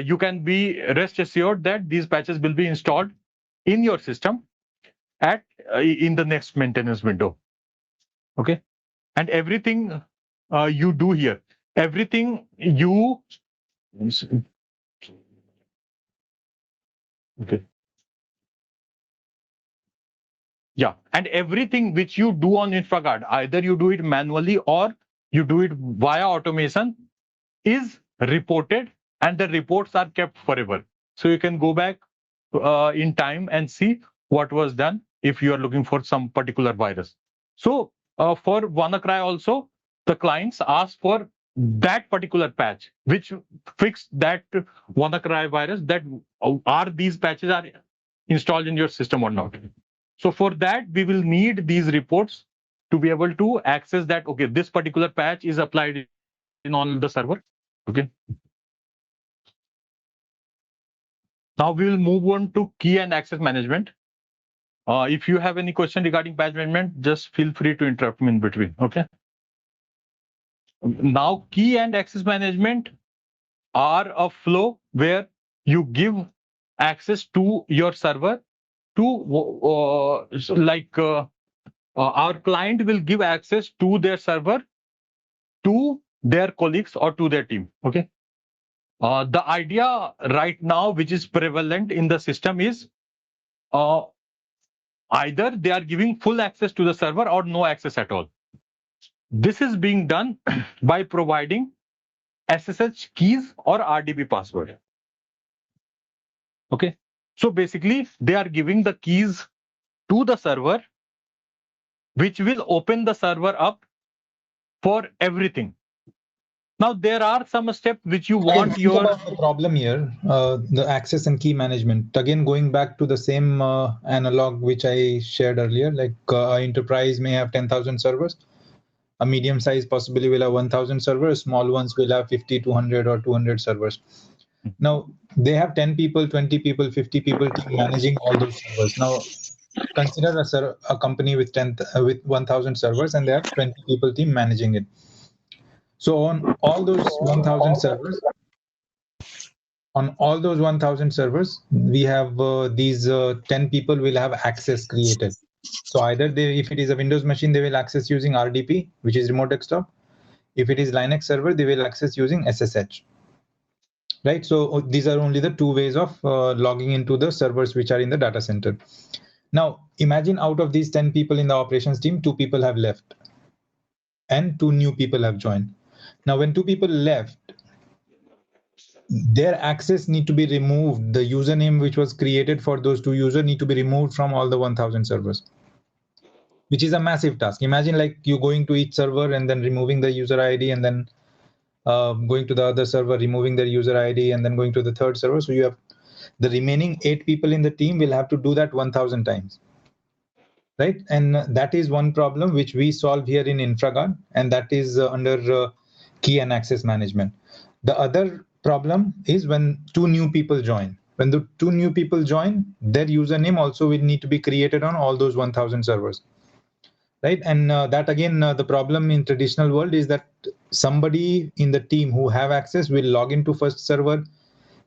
you can be rest assured that these patches will be installed in your system at in the next maintenance window. Okay, and everything you do here, everything you okay. Yeah, and everything which you do on InfraGuard, either you do it manually or you do it via automation, is reported, and the reports are kept forever. So you can go back in time and see what was done if you are looking for some particular virus. So for WannaCry also, the clients ask for that particular patch which fix that WannaCry virus, that are these patches are installed in your system or not. So for that, we will need these reports to be able to access that, okay, this particular patch is applied in on the server. Okay. Now we will move on to key and access management. If you have any question regarding patch management, just feel free to interrupt me in between. Okay. Now key and access management are a flow where you give access to your server to our client will give access to their server to their colleagues or to their team. Okay. The idea right now, which is prevalent in the system, is either they are giving full access to the server or no access at all. This is being done by providing SSH keys or RDP password. Okay. So basically, they are giving the keys to the server, which will open the server up for everything. Now, there are some steps which you want Think about the problem here, the access and key management. Again, going back to the same analog which I shared earlier, like an enterprise may have 10,000 servers. A medium size possibly will have 1,000 servers. Small ones will have 50, 200 or 200 servers. Now, they have 10 people, 20 people, 50 people managing all those servers. Now, consider a company with 1,000 servers and they have 20 people team managing it. So on all those 1,000 servers, we have these 10 people will have access created. So either if it is a Windows machine, they will access using RDP, which is remote desktop. If it is Linux server, they will access using SSH. Right. So these are only the two ways of logging into the servers which are in the data center. Now, imagine out of these 10 people in the operations team, 2 people have left and 2 new people have joined. Now, when 2 people left, their access need to be removed. The username which was created for those 2 users need to be removed from all the 1,000 servers, which is a massive task. Imagine like you going to each server and then removing the user ID and then going to the other server, removing their user ID and then going to the third server. So you have the remaining 8 people in the team will have to do that 1,000 times. Right. And that is one problem which we solve here in InfraGuard, and that is under key and access management. The other problem is when 2 new people join. When the 2 new people join, their username also will need to be created on all those 1,000 servers. Right. And that again, the problem in traditional world is that somebody in the team who have access will log into first server,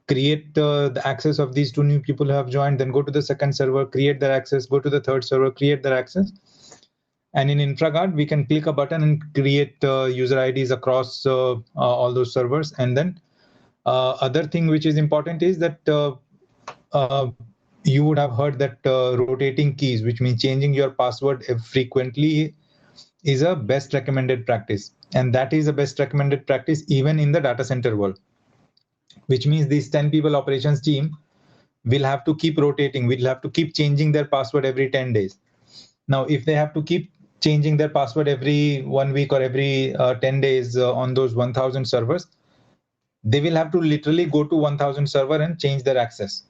create the access of these 2 new people who have joined, then go to the second server, create their access, go to the third server, create their access. And in InfraGuard, we can click a button and create user IDs across all those servers. And then other thing which is important is that you would have heard that rotating keys, which means changing your password frequently, is a best recommended practice. And that is a best recommended practice even in the data center world, which means this 10 people operations team will have to keep rotating, will have to keep changing their password every 10 days. Now, if they have to keep changing their password every 1 week or every 10 days on those 1,000 servers, they will have to literally go to 1,000 server and change their access,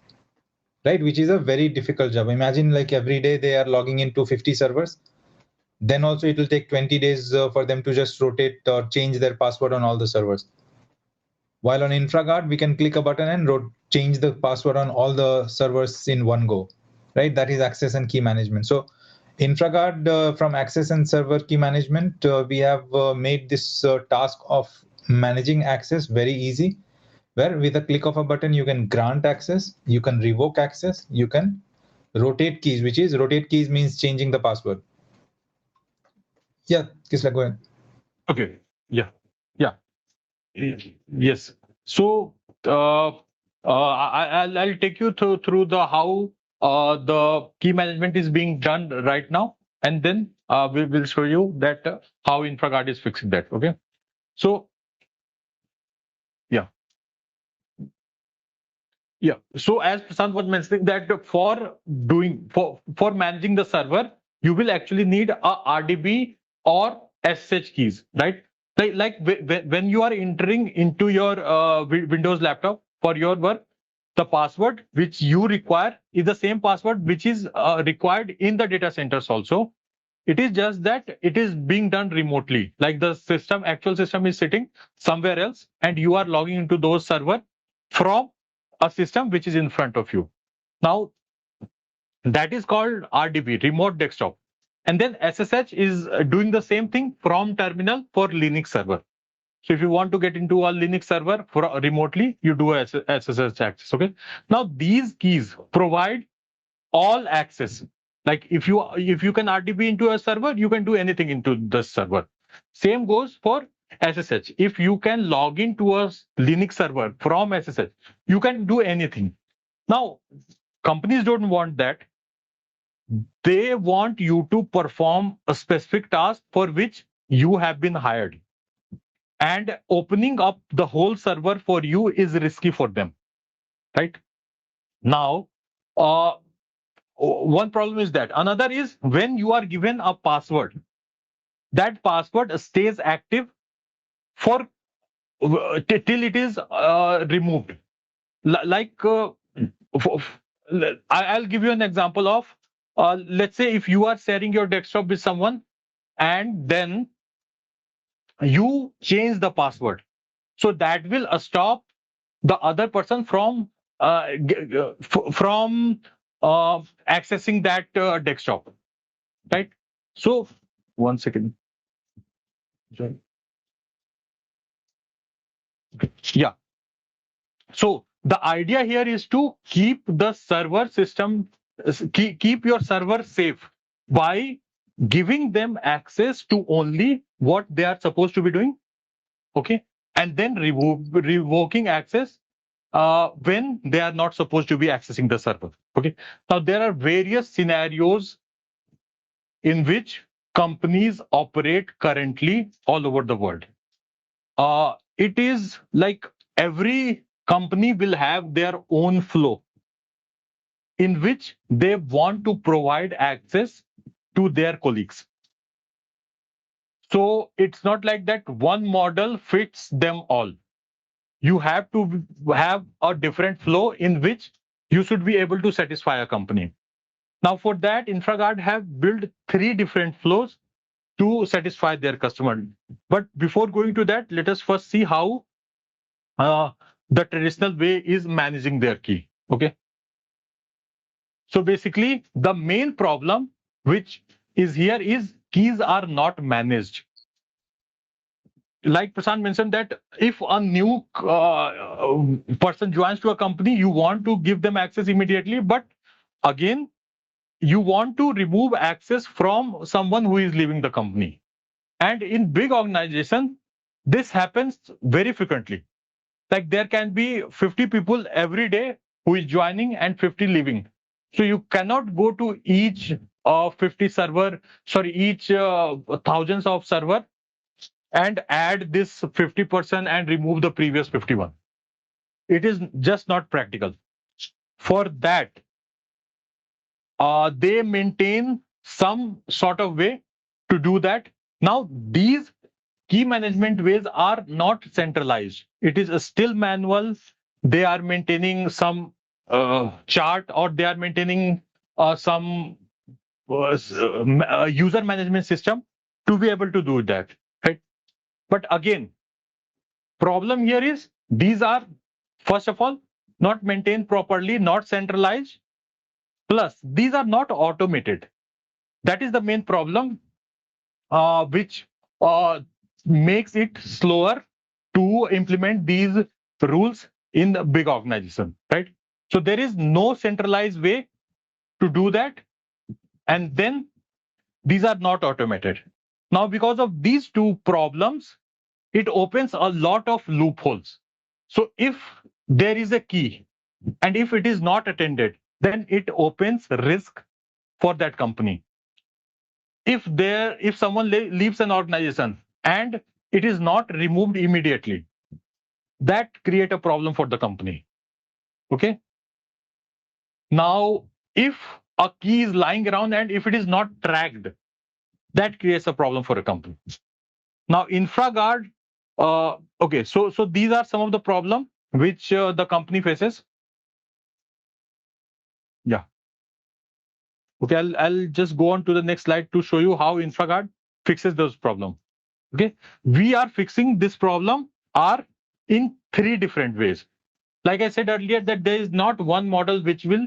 right? Which is a very difficult job. Imagine like every day they are logging into 50 servers. Then also it will take 20 days for them to just rotate or change their password on all the servers. While on InfraGuard, we can click a button and change the password on all the servers in one go, right? That is access and key management. So InfraGuard from access and server key management, we have made this task of managing access very easy, where with a click of a button, you can grant access, you can revoke access, you can rotate keys, which is rotate keys means changing the password. Yeah, Kisla, go ahead. Okay. Yeah. Yes. So I'll take you through the how the key management is being done right now, and then we will show you that how InfraGuard is fixing that. Okay, so yeah. So as Prashant was mentioning that for managing the server, you will actually need a RDB or SSH keys, right? When you are entering into your Windows laptop for your work, the password which you require is the same password which is required in the data centers also. It is just that it is being done remotely. Like the actual system is sitting somewhere else, and you are logging into those server from a system which is in front of you. Now, that is called RDB, remote desktop. And then SSH is doing the same thing from terminal for Linux server. So if you want to get into a Linux server remotely, you do a SSH access. Okay. Now these keys provide all access. Like if you can RDB into a server, you can do anything into the server. Same goes for SSH. If you can log into a Linux server from SSH, you can do anything. Now, companies don't want that. They want you to perform a specific task for which you have been hired. And opening up the whole server for you is risky for them, right? Now, one problem is that. Another is when you are given a password, that password stays active for till it is removed. I'll give you an example of, let's say if you are sharing your desktop with someone and then you change the password. So that will stop the other person from accessing that desktop, right? So one second. Yeah. So the idea here is to keep the server system, keep your server safe by giving them access to only what they are supposed to be doing. Okay. And then revoking access when they are not supposed to be accessing the server. Okay. Now there are various scenarios in which companies operate currently all over the world. It is like every company will have their own flow in which they want to provide access to their colleagues. So it's not like that one model fits them all. You have to have a different flow in which you should be able to satisfy a company. Now for that, InfraGuard have built 3 different flows to satisfy their customer. But before going to that, let us first see how the traditional way is managing their key. Okay. So basically, the main problem which is here is keys are not managed. Like Prashant mentioned that if a new person joins to a company, you want to give them access immediately, but again, you want to remove access from someone who is leaving the company. And in big organization, this happens very frequently. Like there can be 50 people every day who is joining and 50 leaving. So you cannot go to each 50 server, each thousands of server and add this 50% and remove the previous 51. It is just not practical. For that, they maintain some sort of way to do that. Now, these key management ways are not centralized. It is still manual. They are maintaining some chart, or they are maintaining some user management system to be able to do that. Right? But again, problem here is these are, first of all, not maintained properly, not centralized. Plus, these are not automated. That is the main problem, which makes it slower to implement these rules in the big organization, right? So there is no centralized way to do that. And then these are not automated. Now, because of these 2 problems, it opens a lot of loopholes. So if there is a key and if it is not attended, then it opens risk for that company. If someone leaves an organization and it is not removed immediately, that create a problem for the company. Okay. Now, if a key is lying around and if it is not tracked, that creates a problem for a company. Now, InfraGuard, okay, so these are some of the problem which the company faces. Yeah. Okay, I'll just go on to the next slide to show you how InfraGuard fixes those problems. Okay, we are fixing this problem are in 3 different ways. Like I said earlier, that there is not one model which will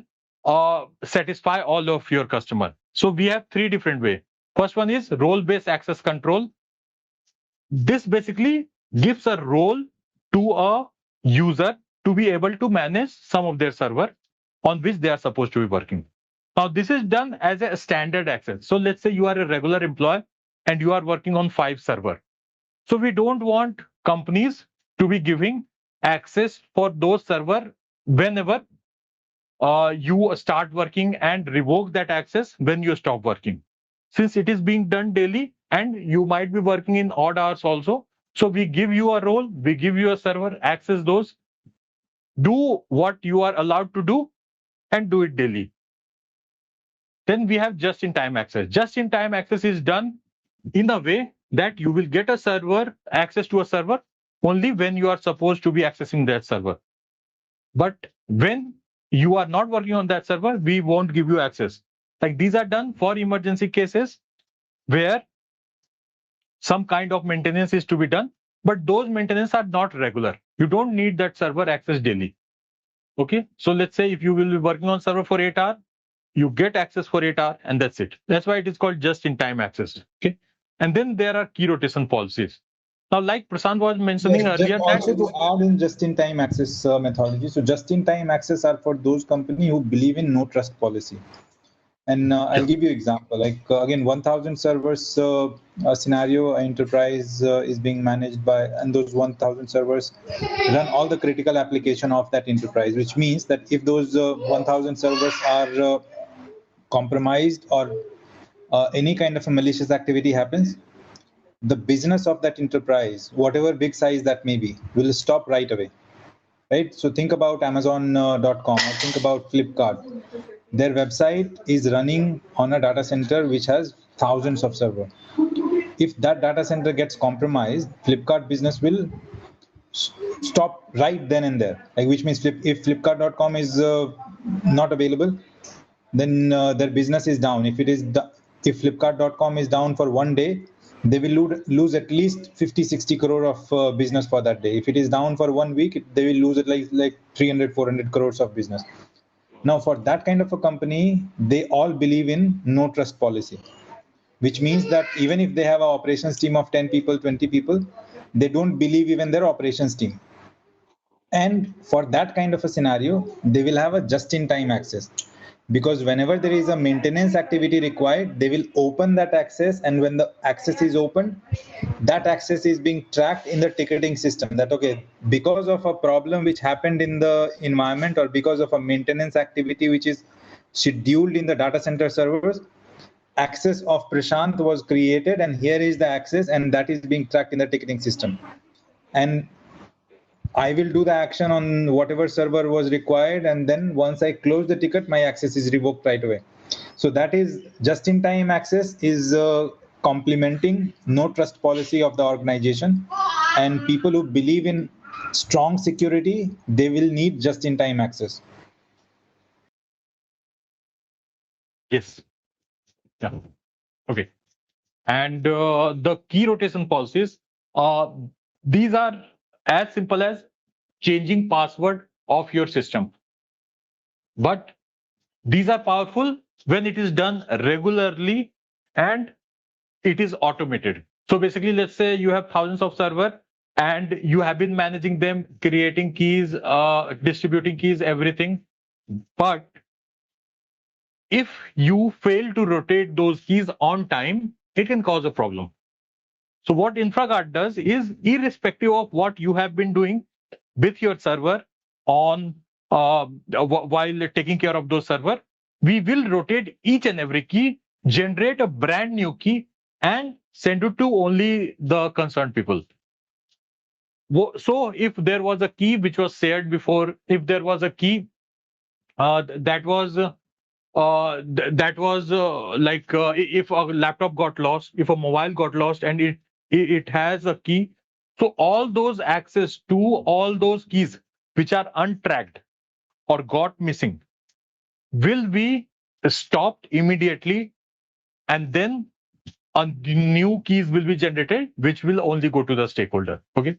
satisfy all of your customer. So we have 3 different ways. First one is role-based access control. This basically gives a role to a user to be able to manage some of their server on which they are supposed to be working. Now, this is done as a standard access. So let's say you are a regular employee and you are working on 5 server. So we don't want companies to be giving access for those server whenever you start working and revoke that access when you stop working. Since it is being done daily and you might be working in odd hours also, so we give you a role, we give you a server, access those, do what you are allowed to do and do it daily. Then we have just-in-time access. Just-in-time access is done in a way that you will get a server, access to a server only when you are supposed to be accessing that server. But when you are not working on that server, we won't give you access. Like these are done for emergency cases where some kind of maintenance is to be done, but those maintenance are not regular. You don't need that server access daily. Okay, so let's say if you will be working on server for 8 hours, you get access for 8 hours and that's it. That's why it is called just-in-time access. Okay, and then there are key rotation policies. Now, like Prashant was mentioning earlier, also to add in just-in-time access methodology. So just-in-time access are for those companies who believe in no trust policy. And I'll give you example. Like again, 1,000 servers scenario enterprise is being managed by, and those 1,000 servers run all the critical application of that enterprise. Which means that if those 1,000 servers are compromised or any kind of a malicious activity happens, the business of that enterprise, whatever big size that may be, will stop right away. Right? So think about Amazon.com or think about Flipkart. Their website is running on a data center which has thousands of servers. If that data center gets compromised, Flipkart business will stop right then and there. Like which means if Flipkart.com is not available, then their business is down. If Flipkart.com is down for one day, they will lose at least 50-60 crore of business for that day. If it is down for 1 week, they will lose it like 300-400 crores of business. Now, for that kind of a company, they all believe in no trust policy, which means that even if they have an operations team of 10 people, 20 people, they don't believe even their operations team. And for that kind of a scenario, they will have a just-in-time access. Because whenever there is a maintenance activity required, they will open that access, and when the access is opened, that access is being tracked in the ticketing system. That okay, because of a problem which happened in the environment or because of a maintenance activity which is scheduled in the data center servers, access of Prashant was created, and here is the access, and that is being tracked in the ticketing system. And I will do the action on whatever server was required, and then once I close the ticket, my access is revoked right away. So that is just-in-time access is complementing no trust policy of the organization, and people who believe in strong security, they will need just-in-time access. Yes. Yeah. Okay. And the key rotation policies, these are as simple as changing password of your system. But these are powerful when it is done regularly and it is automated. So basically, let's say you have thousands of servers and you have been managing them, creating keys, distributing keys, everything. But if you fail to rotate those keys on time, it can cause a problem. So what InfraGuard does is, irrespective of what you have been doing with your server on while taking care of those server, we will rotate each and every key, generate a brand new key, and send it to only the concerned people. So if there was a key which was shared before, if there was a key that was if a laptop got lost, if a mobile got lost, and it has a key, so all those access to all those keys which are untracked or got missing will be stopped immediately, and then new keys will be generated which will only go to the stakeholder. Okay,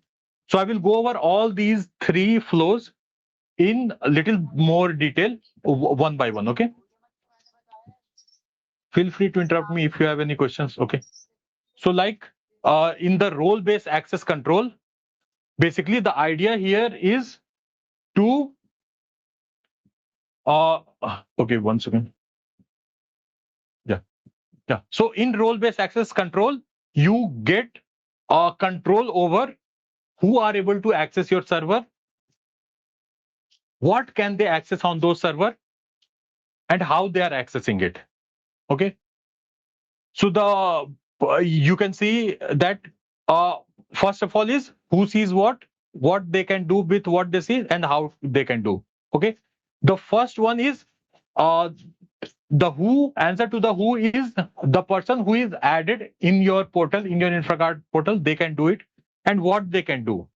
so I will go over all these three flows in a little more detail one by one. Okay, feel free to interrupt me if you have any questions. Okay, so like in the role-based access control, basically the idea here is to okay, one second. Yeah, so in role-based access control, you get control over who are able to access your server, what can they access on those server, and how they are accessing it. Okay, so you can see that first of all is who sees what they can do with what they see, and how they can do. Okay, the first one is the who. Answer to the who is the person who is added in your portal, in your InfraGard portal. They can do it, and what they can do.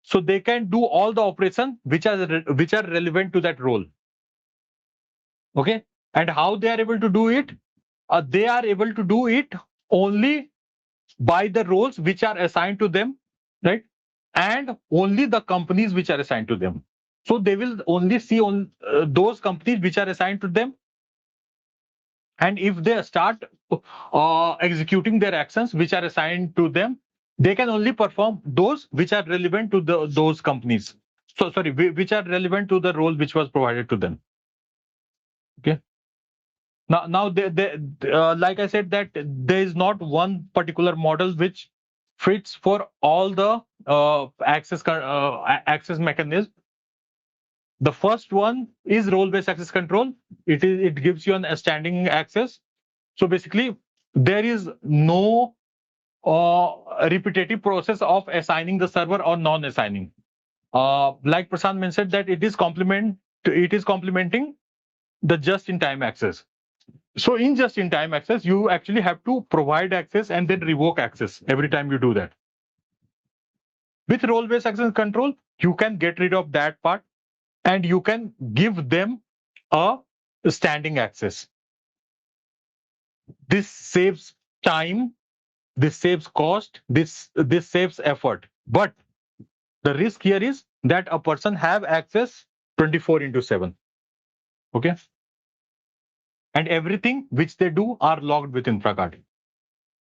So they can do all the operations which are relevant to that role. Okay, and how they are able to do it? They are able to do it only by the roles which are assigned to them, right? And only the companies which are assigned to them. So they will only see on those companies which are assigned to them. And if they start executing their actions which are assigned to them, they can only perform those which are relevant to those companies. So sorry, which are relevant to the role which was provided to them. Okay. Now like I said, that there is not one particular model which fits for all the access mechanism. The first one is role-based access control. It gives you an standing access. So basically, there is no repetitive process of assigning the server or non-assigning. Like Prasad mentioned, that it is complementing the just-in-time access. So in just-in-time access, you actually have to provide access and then revoke access every time you do that. With role-based access control, you can get rid of that part, and you can give them a standing access. This saves time, this saves cost, this saves effort. But the risk here is that a person have access 24/7. Okay, and everything which they do are logged with InfraGard.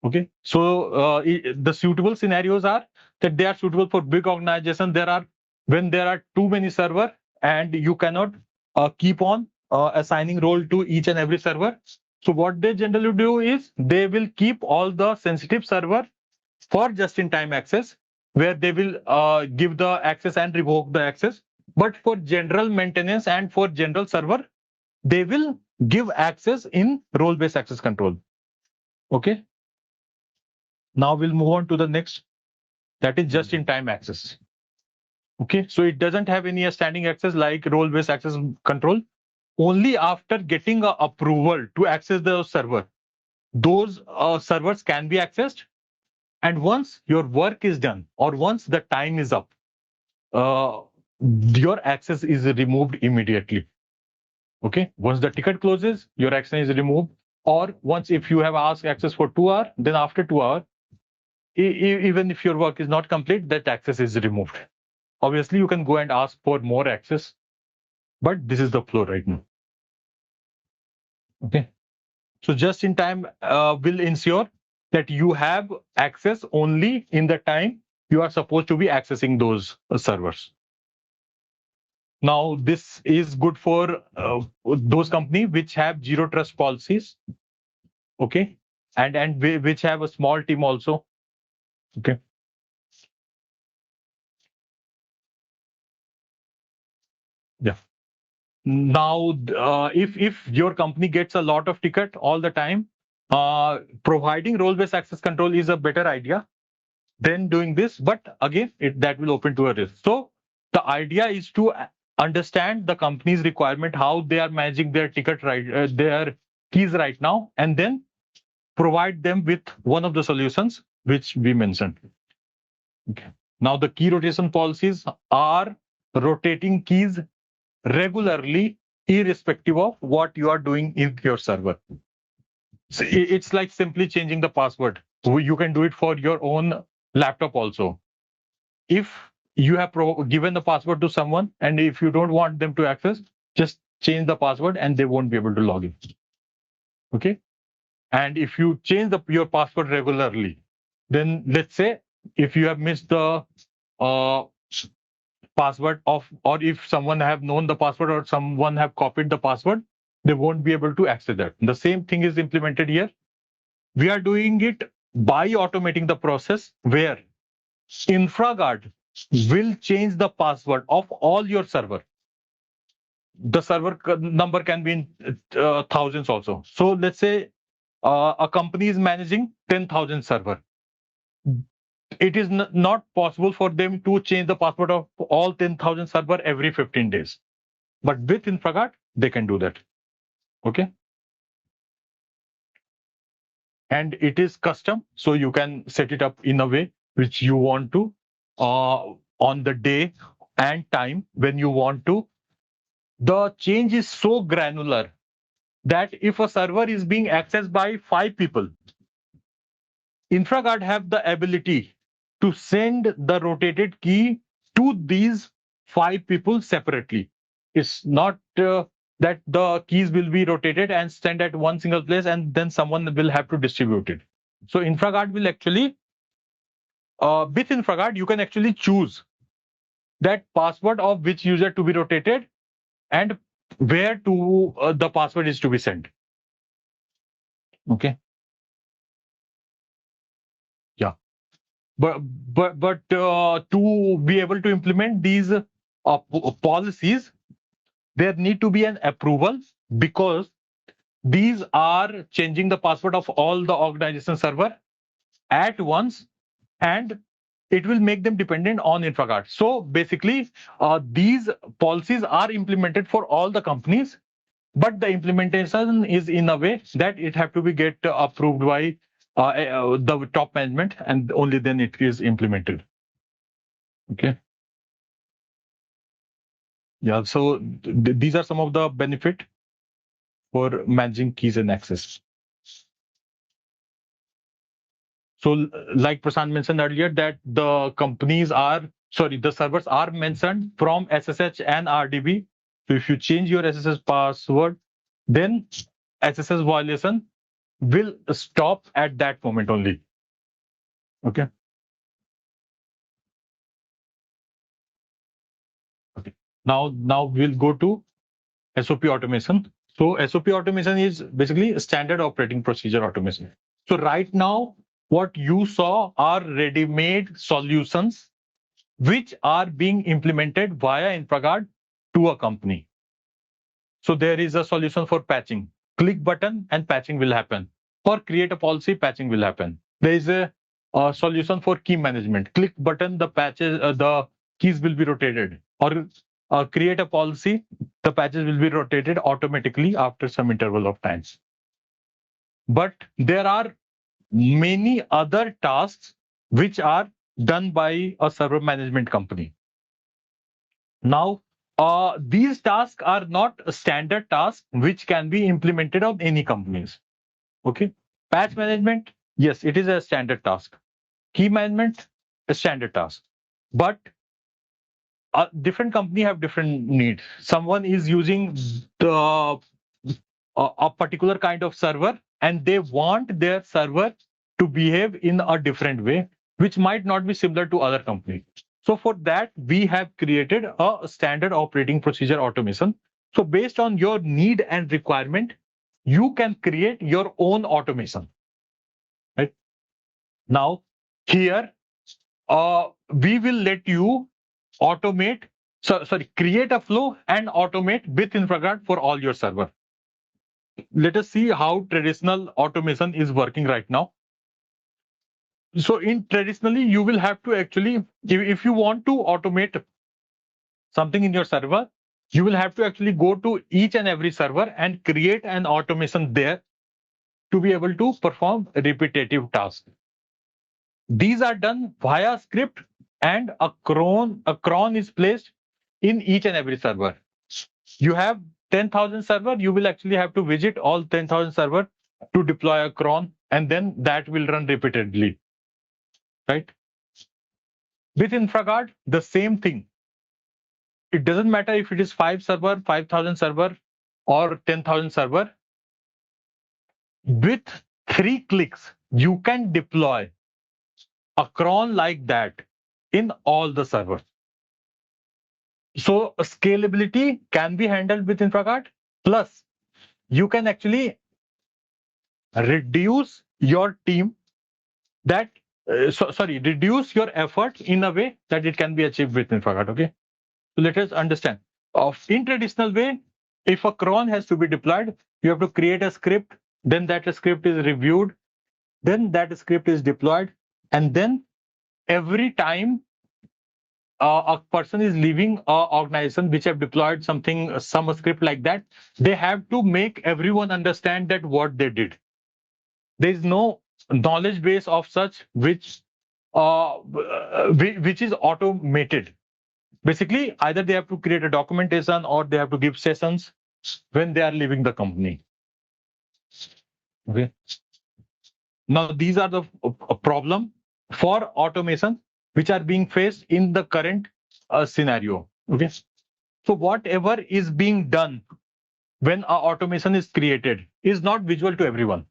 Okay, so the suitable scenarios are that they are suitable for big organization. When there are too many server and you cannot keep on assigning role to each and every server. So what they generally do is they will keep all the sensitive server for just-in-time access, where they will give the access and revoke the access. But for general maintenance and for general server, they will give access in role-based access control. Okay. Now we'll move on to the next, that is just-in-time access. Okay, so it doesn't have any standing access like role-based access control. Only after getting a approval to access the server, those servers can be accessed. And once your work is done, or once the time is up, your access is removed immediately. Okay, once the ticket closes, your access is removed. Or once, if you have asked access for 2 hours, then after 2 hours, even if your work is not complete, that access is removed. Obviously, you can go and ask for more access, but this is the flow right now. Okay, so just in time will ensure that you have access only in the time you are supposed to be accessing those servers. Now, this is good for those companies which have zero trust policies. Okay, and which have a small team also. Okay. Yeah. Now, if your company gets a lot of ticket all the time, providing role-based access control is a better idea than doing this. But again, that will open to a risk. So the idea is to understand the company's requirement, how they are managing their ticket their keys right now, and then provide them with one of the solutions which we mentioned. Okay. Now the key rotation policies are rotating keys regularly, irrespective of what you are doing in your server. So it's like simply changing the password. You can do it for your own laptop also. If you have given the password to someone, and if you don't want them to access, just change the password and they won't be able to log in. Okay. And if you change your password regularly, then let's say if you have missed the password of, or if someone have known the password or someone have copied the password, they won't be able to access that. The same thing is implemented here. We are doing it by automating the process where InfraGuard will change the password of all your server. The server number can be in thousands also. So let's say a company is managing 10,000 server. It is not possible for them to change the password of all 10,000 server every 15 days. But with InfraGuard, they can do that. Okay. And it is custom, so you can set it up in a way which you want to on the day and time when you want to. The change is so granular that if a server is being accessed by 5 people, InfraGuard have the ability to send the rotated key to these 5 people separately. It's not that the keys will be rotated and sent at one single place and then someone will have to distribute it. So InfraGuard will actually, with InfraGuard, you can actually choose that password of which user to be rotated and where to the password is to be sent. Okay. Yeah. But to be able to implement these policies, there need to be an approval, because these are changing the password of all the organization server at once, and it will make them dependent on InfraGuard. So basically, these policies are implemented for all the companies, but the implementation is in a way that it have to be get approved by the top management, and only then it is implemented. Okay. Yeah. So these are some of the benefit for managing keys and access. So like Prashant mentioned earlier, that the servers are mentioned from SSH and RDB. So if you change your SSH password, then SSH violation will stop at that moment only. Okay. Okay. Now we'll go to SOP automation. So SOP automation is basically standard operating procedure automation. So right now, what you saw are ready-made solutions which are being implemented via InfraGuard to a company. So there is a solution for patching. Click button and patching will happen. For create a policy, patching will happen. There is a solution for key management. Click button, the keys will be rotated. Or create a policy, the patches will be rotated automatically after some interval of times. But there are many other tasks which are done by a server management company. Now, these tasks are not a standard task which can be implemented on any companies. Okay. Patch management, yes, it is a standard task. Key management, a standard task. But a different company have different needs. Someone is using a particular kind of server, and they want their server to behave in a different way, which might not be similar to other companies. So for that, we have created a standard operating procedure automation. So based on your need and requirement, you can create your own automation. Right? Now, here, we will let you automate create a flow and automate with InfraGard for all your server. Let us see how traditional automation is working right now. So in traditionally, you will have to actually, if you want to automate something in your server, you will have to actually go to each and every server and create an automation there to be able to perform repetitive tasks. These are done via script, and a cron is placed in each and every server. You have 10,000 server, you will actually have to visit all 10,000 server to deploy a cron, and then that will run repeatedly, right? With InfraGard, the same thing. It doesn't matter if it is 5 server, 5,000 server, or 10,000 server. With 3 clicks, you can deploy a cron like that in all the servers. So scalability can be handled with InfraGard. Plus, you can actually reduce your team reduce your effort in a way that it can be achieved with InfraGard. Okay, so let us understand. In traditional way, if a cron has to be deployed, you have to create a script, then that script is reviewed, then that script is deployed, and then every time a person is leaving an organization which have deployed something, some script like that, they have to make everyone understand that what they did. There is no knowledge base of such which is automated. Basically, either they have to create a documentation or they have to give sessions when they are leaving the company. Okay. Now, these are the problem for automation which are being faced in the current scenario. Okay. So whatever is being done when automation is created is not visual to everyone.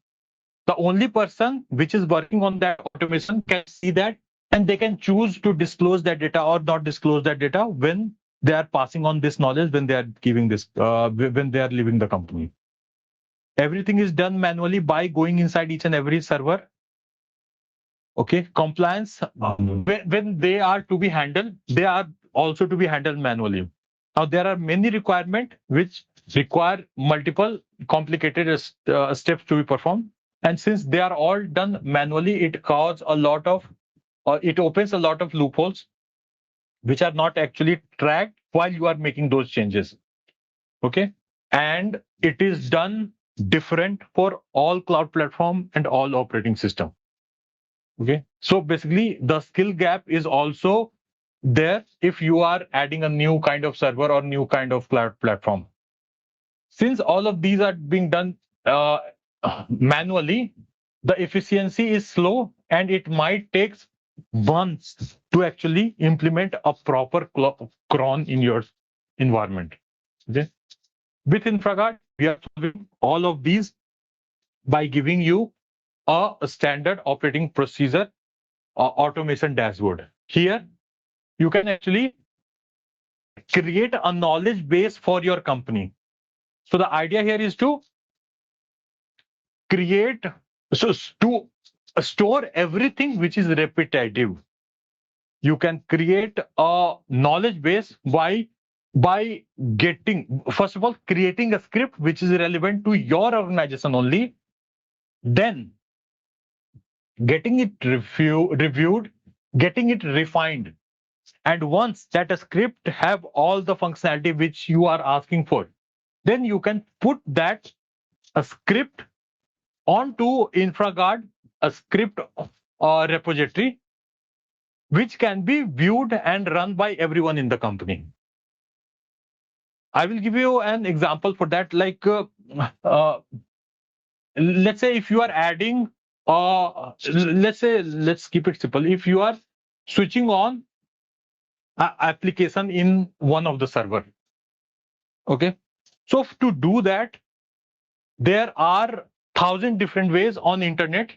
The only person which is working on that automation can see that, and they can choose to disclose that data or not disclose that data when they are passing on this knowledge, when they are giving this, when they are leaving the company. Everything is done manually by going inside each and every server. Okay, compliance, when they are to be handled, they are also to be handled manually. Now, there are many requirements which require multiple complicated steps to be performed. And since they are all done manually, it causes a lot of, it opens a lot of loopholes which are not actually tracked while you are making those changes. Okay, and it is done different for all cloud platform and all operating system. Okay, so basically the skill gap is also there if you are adding a new kind of server or new kind of cloud platform. Since all of these are being done manually, the efficiency is slow and it might take months to actually implement a proper cron in your environment. Okay. With InfraGard, we are solving all of these by giving you a standard operating procedure automation dashboard. Here, you can actually create a knowledge base for your company. So the idea here is to create, so to store everything which is repetitive. You can create a knowledge base by getting, first of all, creating a script which is relevant to your organization only, then getting it reviewed, getting it refined. And once that script have all the functionality which you are asking for, then you can put that a script onto InfraGard, a script repository, which can be viewed and run by everyone in the company. I will give you an example for that. Like, let's say if you are adding, let's keep it simple. If you are switching on an application in one of the server, okay. So to do that, there are 1,000 different ways on internet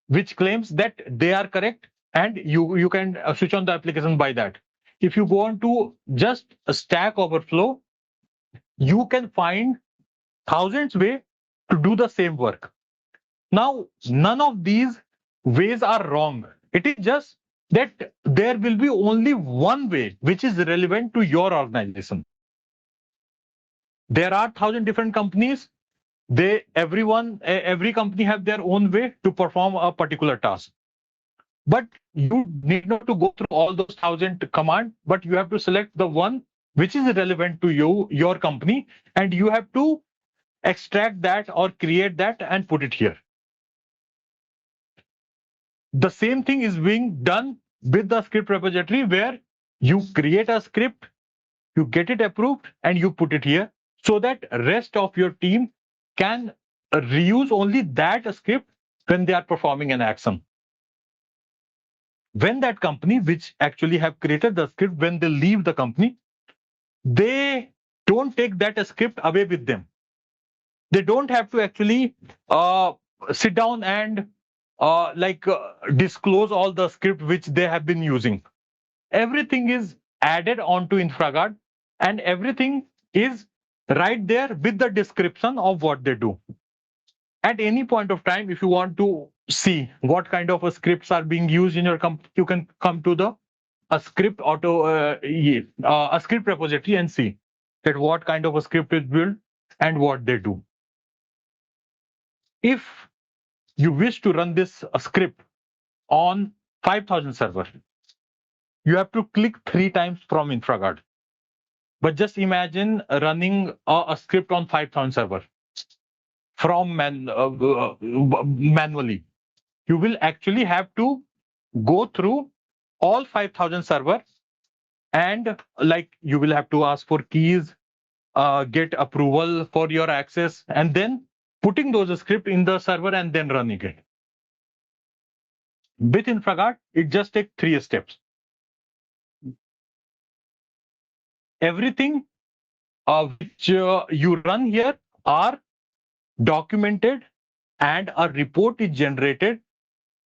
which claims that they are correct, and you can switch on the application by that. If you go on to just a Stack Overflow, you can find thousands way to do the same work. Now, none of these ways are wrong. It is just that there will be only one way which is relevant to your organization. There are 1,000 different companies. Every company have their own way to perform a particular task. But you need not to go through all those 1,000 commands, but you have to select the one which is relevant to you, your company, and you have to extract that or create that and put it here. The same thing is being done with the script repository, where you create a script, you get it approved, and you put it here, so that rest of your team can reuse only that script when they are performing an action. When that company which actually have created the script, when they leave the company, they don't take that script away with them. They don't have to actually sit down and disclose all the script which they have been using. Everything is added onto InfraGard, and everything is right there with the description of what they do. At any point of time, if you want to see what kind of scripts are being used in your company, you can come to the a script repository and see that what kind of a script is built and what they do. If you wish to run this script on 5,000 server, you have to click 3 times from InfraGard. But just imagine running a script on 5,000 server from manually. You will actually have to go through all 5,000 server, and you will have to ask for keys, get approval for your access, and then putting those scripts in the server and then running it. With InfraGard, it just takes 3 steps. Everything which you run here are documented, and a report is generated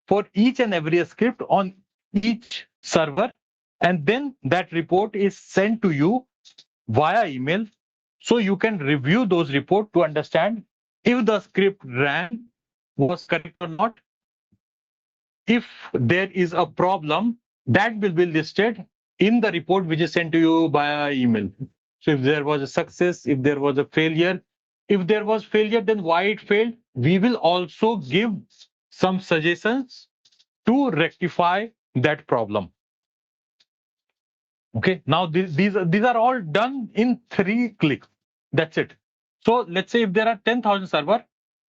for each and every script on each server, and then that report is sent to you via email, so you can review those reports to understand if the script ran was correct or not. If there is a problem, that will be listed in the report which is sent to you via email. So if there was a success, if there was a failure, if there was failure, then why it failed. We will also give some suggestions to rectify that problem. Okay, now these are all done in 3 clicks. That's it. So let's say if there are 10,000 servers,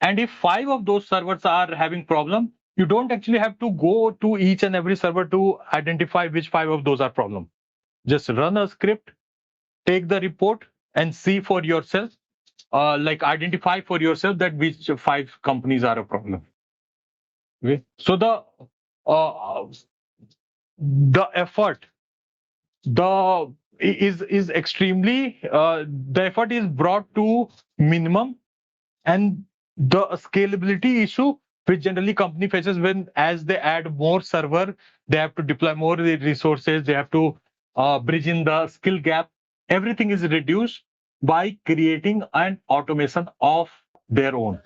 and if 5 of those servers are having problem, you don't actually have to go to each and every server to identify which 5 of those are problem. Just run a script, take the report, and see for yourself, identify for yourself that which 5 companies are a problem. Okay, so the effort is extremely the effort is brought to minimum, and the scalability issue which generally company faces when as they add more server, they have to deploy more resources, they have to bridge in the skill gap. Everything is reduced by creating an automation of their own.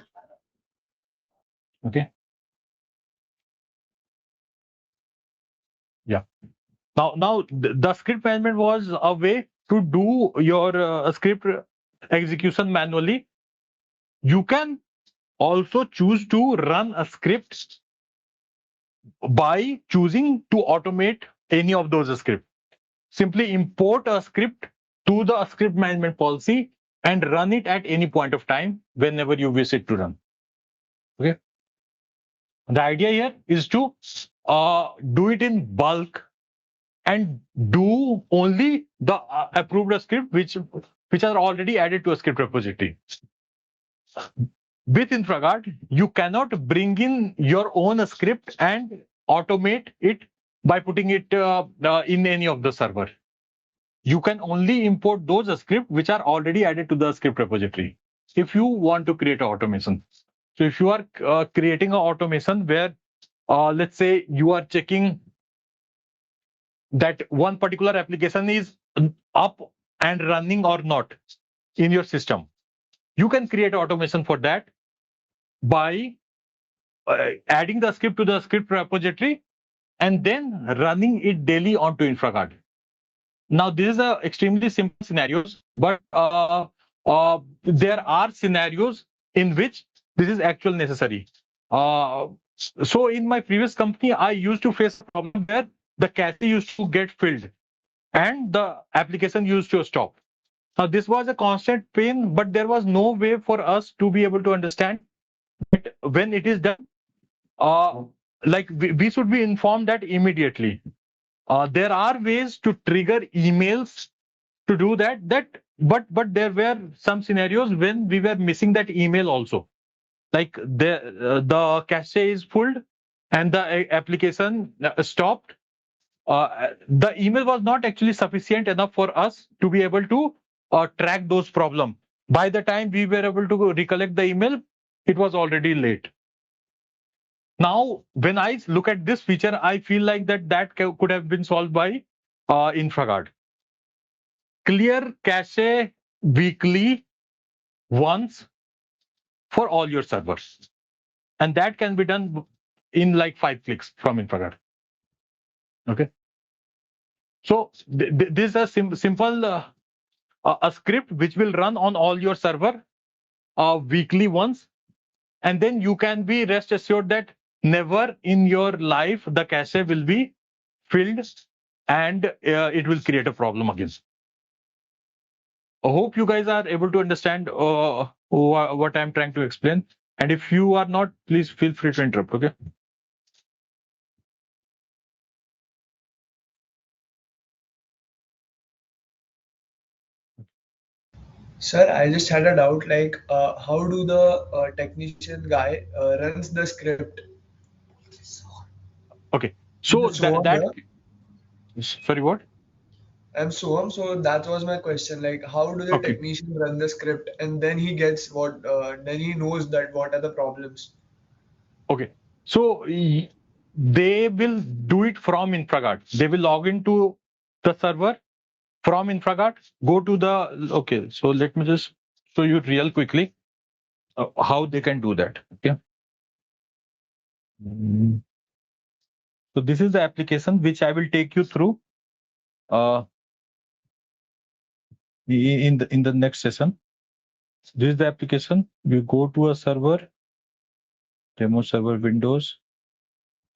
Okay. Yeah. Now the script management was a way to do your script execution manually. You can also choose to run a script by choosing to automate any of those scripts. Simply import a script to the script management policy and run it at any point of time whenever you wish it to run. Okay. The idea here is to do it in bulk and do only the approved script which are already added to a script repository. With InfraGard, you cannot bring in your own script and automate it by putting it in any of the server. You can only import those scripts which are already added to the script repository if you want to create an automation. So if you are creating an automation where, let's say you are checking that one particular application is up and running or not in your system, you can create automation for that by adding the script to the script repository and then running it daily onto InfraGard. Now, this is a extremely simple scenarios, but there are scenarios in which this is actually necessary. So in my previous company, I used to face a problem where the cache used to get filled and the application used to stop. Now, this was a constant pain, but there was no way for us to be able to understand that when it is done, like we should be informed that immediately. There are ways to trigger emails to do that. But there were some scenarios when we were missing that email also. Like the cache is full and the application stopped. The email was not actually sufficient enough for us to be able to track those problems. By the time we were able to recollect the email, it was already late. Now, when I look at this feature, I feel like that could have been solved by InfraGard. Clear cache weekly once for all your servers. And that can be done in like 5 clicks from InfraGard. Okay. So this is a simple a script which will run on all your server weekly once. And then you can be rest assured that never in your life the cache will be filled and it will create a problem again. I hope you guys are able to understand what I'm trying to explain. And if you are not, please feel free to interrupt, okay? Sir, I just had a doubt, like, how do the technician guy runs the script? Okay, so sorry, what? I'm Soham, so that was my question. Like, how do the Okay. technician run the script, and then he gets what? Then he knows that what are the problems. Okay, so they will do it from InfraGard. They will log into the server from InfraGard, go to the, okay, so let me just show you real quickly how they can do that. Okay. So this is the application which I will take you through in the next session. This is the application. You go to a server, demo server Windows.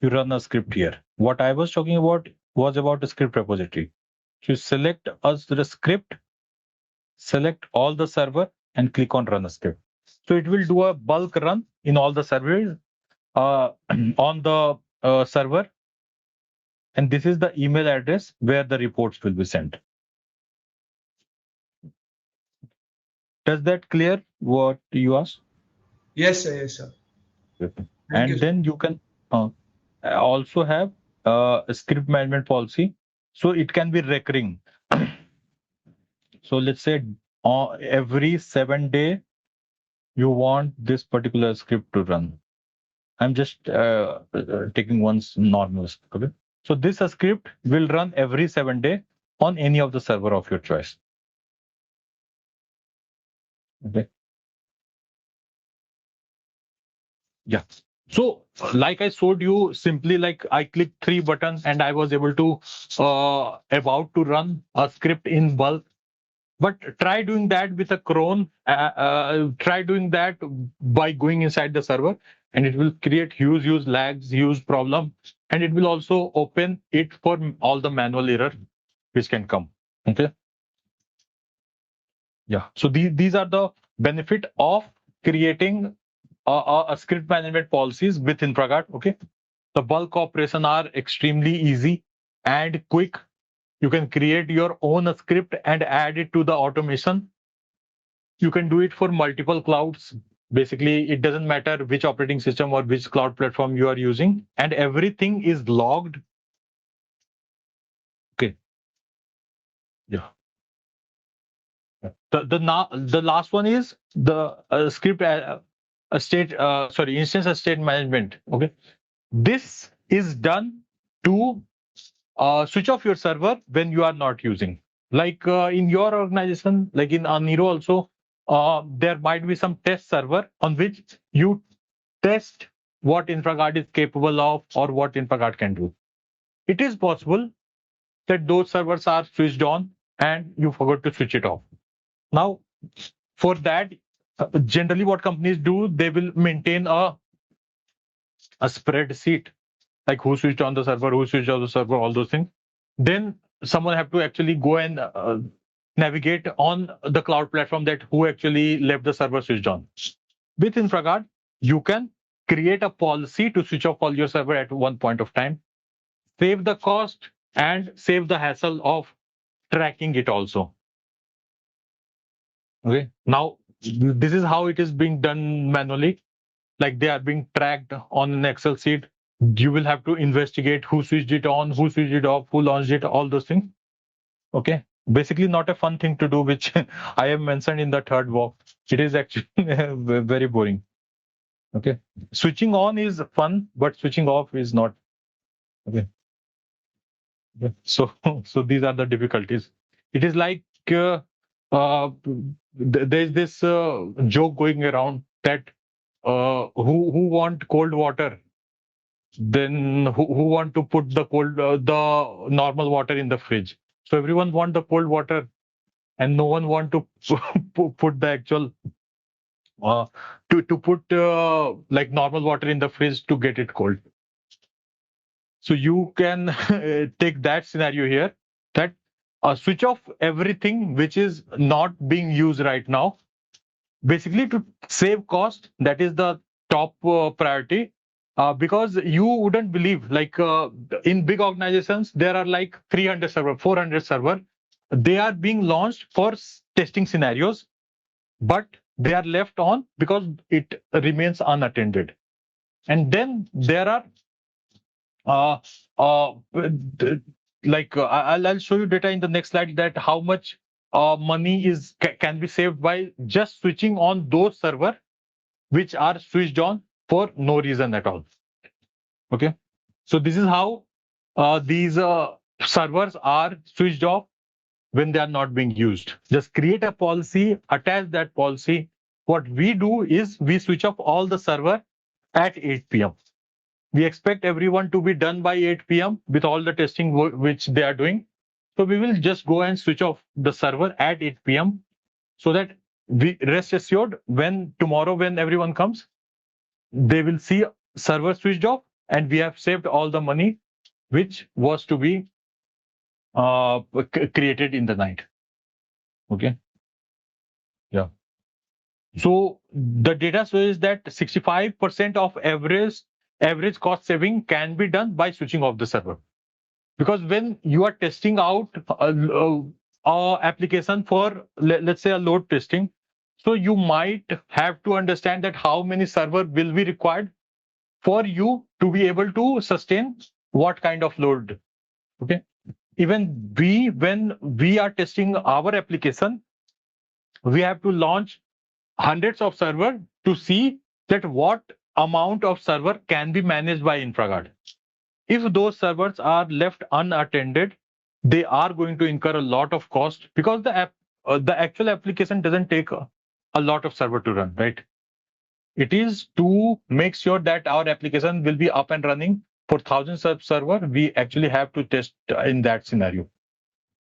You run a script here. What I was talking about was about a script repository. So you select the script, select all the server, and click on run a script. So it will do a bulk run in all the servers on the server. And this is the email address where the reports will be sent. Does that clear what you asked? Yes, sir. Yes, sir. Okay. Thank And you, then you can also have a script management policy. So it can be recurring. So let's say every 7 day, you want this particular script to run. I'm just taking one's normal script. Okay? So this script will run every 7 day on any of the server of your choice. Okay. Yeah. So like I showed you, simply like I clicked 3 buttons and I was able to about to run a script in bulk. But try doing that with a cron. Try doing that by going inside the server, and it will create huge lags, huge problem, and it will also open it for all the manual error which can come. Okay. Yeah. So these are the benefit of creating a script management policies with InfraGard. Okay. The bulk operation are extremely easy and quick. You can create your own script and add it to the automation. You can do it for multiple clouds. Basically, it doesn't matter which operating system or which cloud platform you are using, and everything is logged. Okay. Yeah. The last one is the script instance state management. Okay. This is done to switch off your server when you are not using. Like in your organization, like in Aniro also, there might be some test server on which you test what InfraGard is capable of or what InfraGard can do. it is possible that those servers are switched on and you forgot to switch it off. Now, for that, generally what companies do, they will maintain a spreadsheet, like who switched on the server, who switched off the server, all those things. Then someone have to actually go and navigate on the cloud platform that who actually left the server switched on. With InfraGard, you can create a policy to switch off all your server at one point of time, save the cost and save the hassle of tracking it also. Okay, now this is how it is being done manually. Like they are being tracked on an Excel sheet. You will have to investigate who switched it on, who switched it off, who launched it, all those things. Okay, basically not a fun thing to do, which I have mentioned in the third walk. It is actually very boring. Okay, switching on is fun, but switching off is not. Okay. So these are the difficulties. It is like there's this joke going around that who want cold water, then who want to put the the normal water in the fridge. So everyone want the cold water, and no one want to put the actual to put like normal water in the fridge to get it cold. So you can take that scenario here, that switch off everything which is not being used right now, basically to save cost. That is the top priority, because you wouldn't believe, like in big organizations, there are like 300 server, 400 server. They are being launched for testing scenarios, but they are left on because it remains unattended. And then there are I'll show you data in the next slide, that how much money can be saved by just switching on those server which are switched on for no reason at all. Okay, so this is how these servers are switched off when they are not being used. Just create a policy, attach that policy. What we do is we switch off all the server at 8 p.m. We expect everyone to be done by 8 p.m. with all the testing which they are doing. So we will just go and switch off the server at 8 p.m. so that we rest assured when tomorrow, when everyone comes, they will see server switched off and we have saved all the money which was to be created in the night. Okay. Yeah. So the data shows that 65% of average cost saving can be done by switching off the server. Because when you are testing out a application for, let's say, a load testing, so you might have to understand that how many server will be required for you to be able to sustain what kind of load. Okay. Even when we are testing our application, we have to launch hundreds of servers to see that what amount of server can be managed by InfraGard. If those servers are left unattended, they are going to incur a lot of cost, because the actual application doesn't take a lot of server to run, right? It is to make sure that our application will be up and running for thousands of server. We actually have to test in that scenario.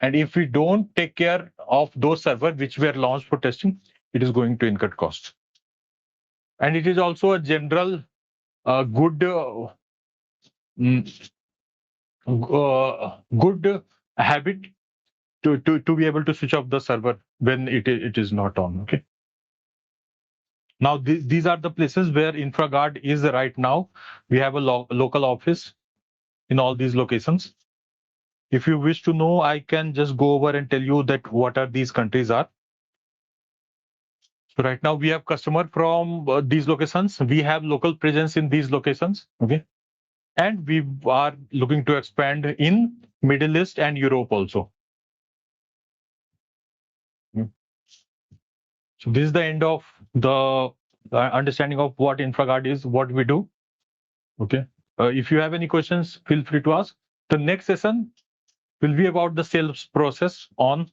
And if we don't take care of those servers which were launched for testing, it is going to incur cost. And it is also a general good habit to be able to switch off the server when it is not on. Okay. Now these are the places where InfraGard is right now. We have a local office in all these locations. If you wish to know, I can just go over and tell you that what are these countries are. So right now we have customer from these locations. We have local presence in these locations. Okay. And we are looking to expand in Middle East and Europe also. So this is the end of the understanding of what InfraGard is, what we do. Okay. If you have any questions, feel free to ask. The next session will be about the sales process, on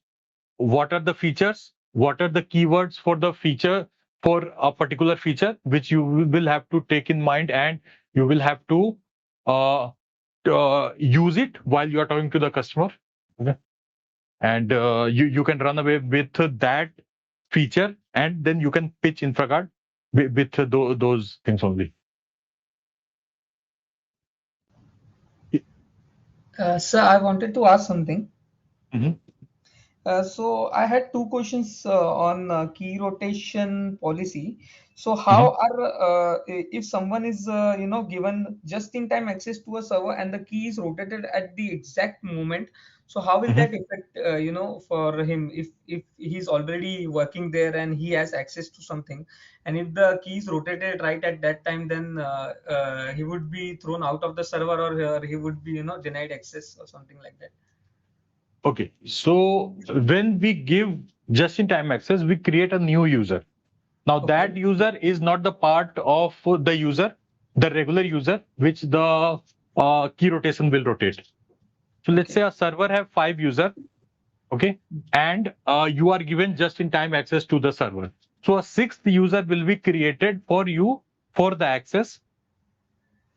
what are the features, what are the keywords for the feature, for a particular feature, which you will have to take in mind, and you will have to use it while you are talking to the customer. Okay. And you can run away with that feature, and then you can pitch InfraGard with those things only. Sir, I wanted to ask something. Mhm. So I had two questions on key rotation policy. So how are if someone is given just-in-time access to a server and the key is rotated at the exact moment, so how will that affect for him if he's already working there and he has access to something, and if the key is rotated right at that time, then he would be thrown out of the server, or he would be denied access or something like that. Okay, so when we give just-in-time access, we create a new user. Now that user is not the part of the user, the regular user, which the key rotation will rotate. So let's say a server have 5 users, okay, and you are given just-in-time access to the server. So a 6th user will be created for you for the access.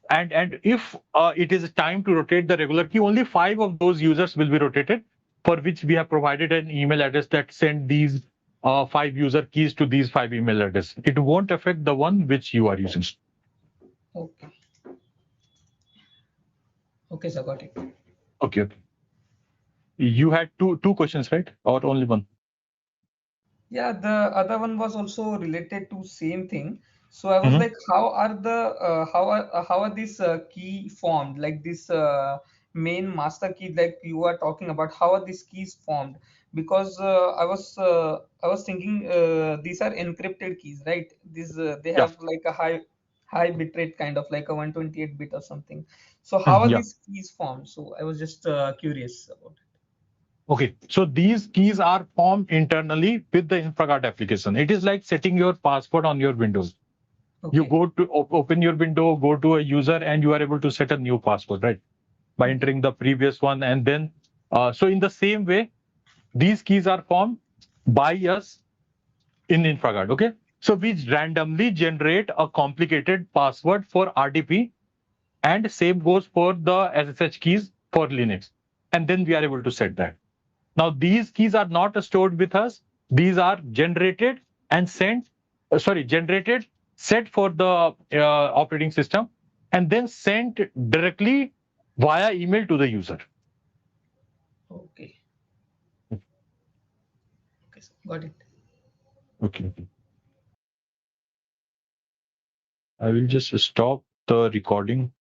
And if it is time to rotate the regular key, only 5 of those users will be rotated, for which we have provided an email address that send these 5 user keys to these 5 email address. It won't affect the one which you are using. Okay. Okay, sir, got it. Okay. You had two questions, right? Or only one? Yeah, the other one was also related to same thing. So I was like, how are how are these key formed? Like this main master key, like you are talking about, how are these keys formed? Because I was thinking these are encrypted keys, right? These they Yeah. have like a high bitrate, kind of like a 128 bit or something. So how are Yeah. these keys formed? So I was just curious about it. Okay, so these keys are formed internally with the InfraGard application. It is like setting your password on your Windows. You go to open your window, go to a user, and you are able to set a new password, right? By entering the previous one. And then, so in the same way, these keys are formed by us in InfraGard, okay? So we randomly generate a complicated password for RDP, and same goes for the SSH keys for Linux. And then we are able to set that. Now, these keys are not stored with us. These are generated and sent, generated, set for the operating system, and then sent directly via email to the user. Okay. Okay, sir, got it. Okay. I will just stop the recording.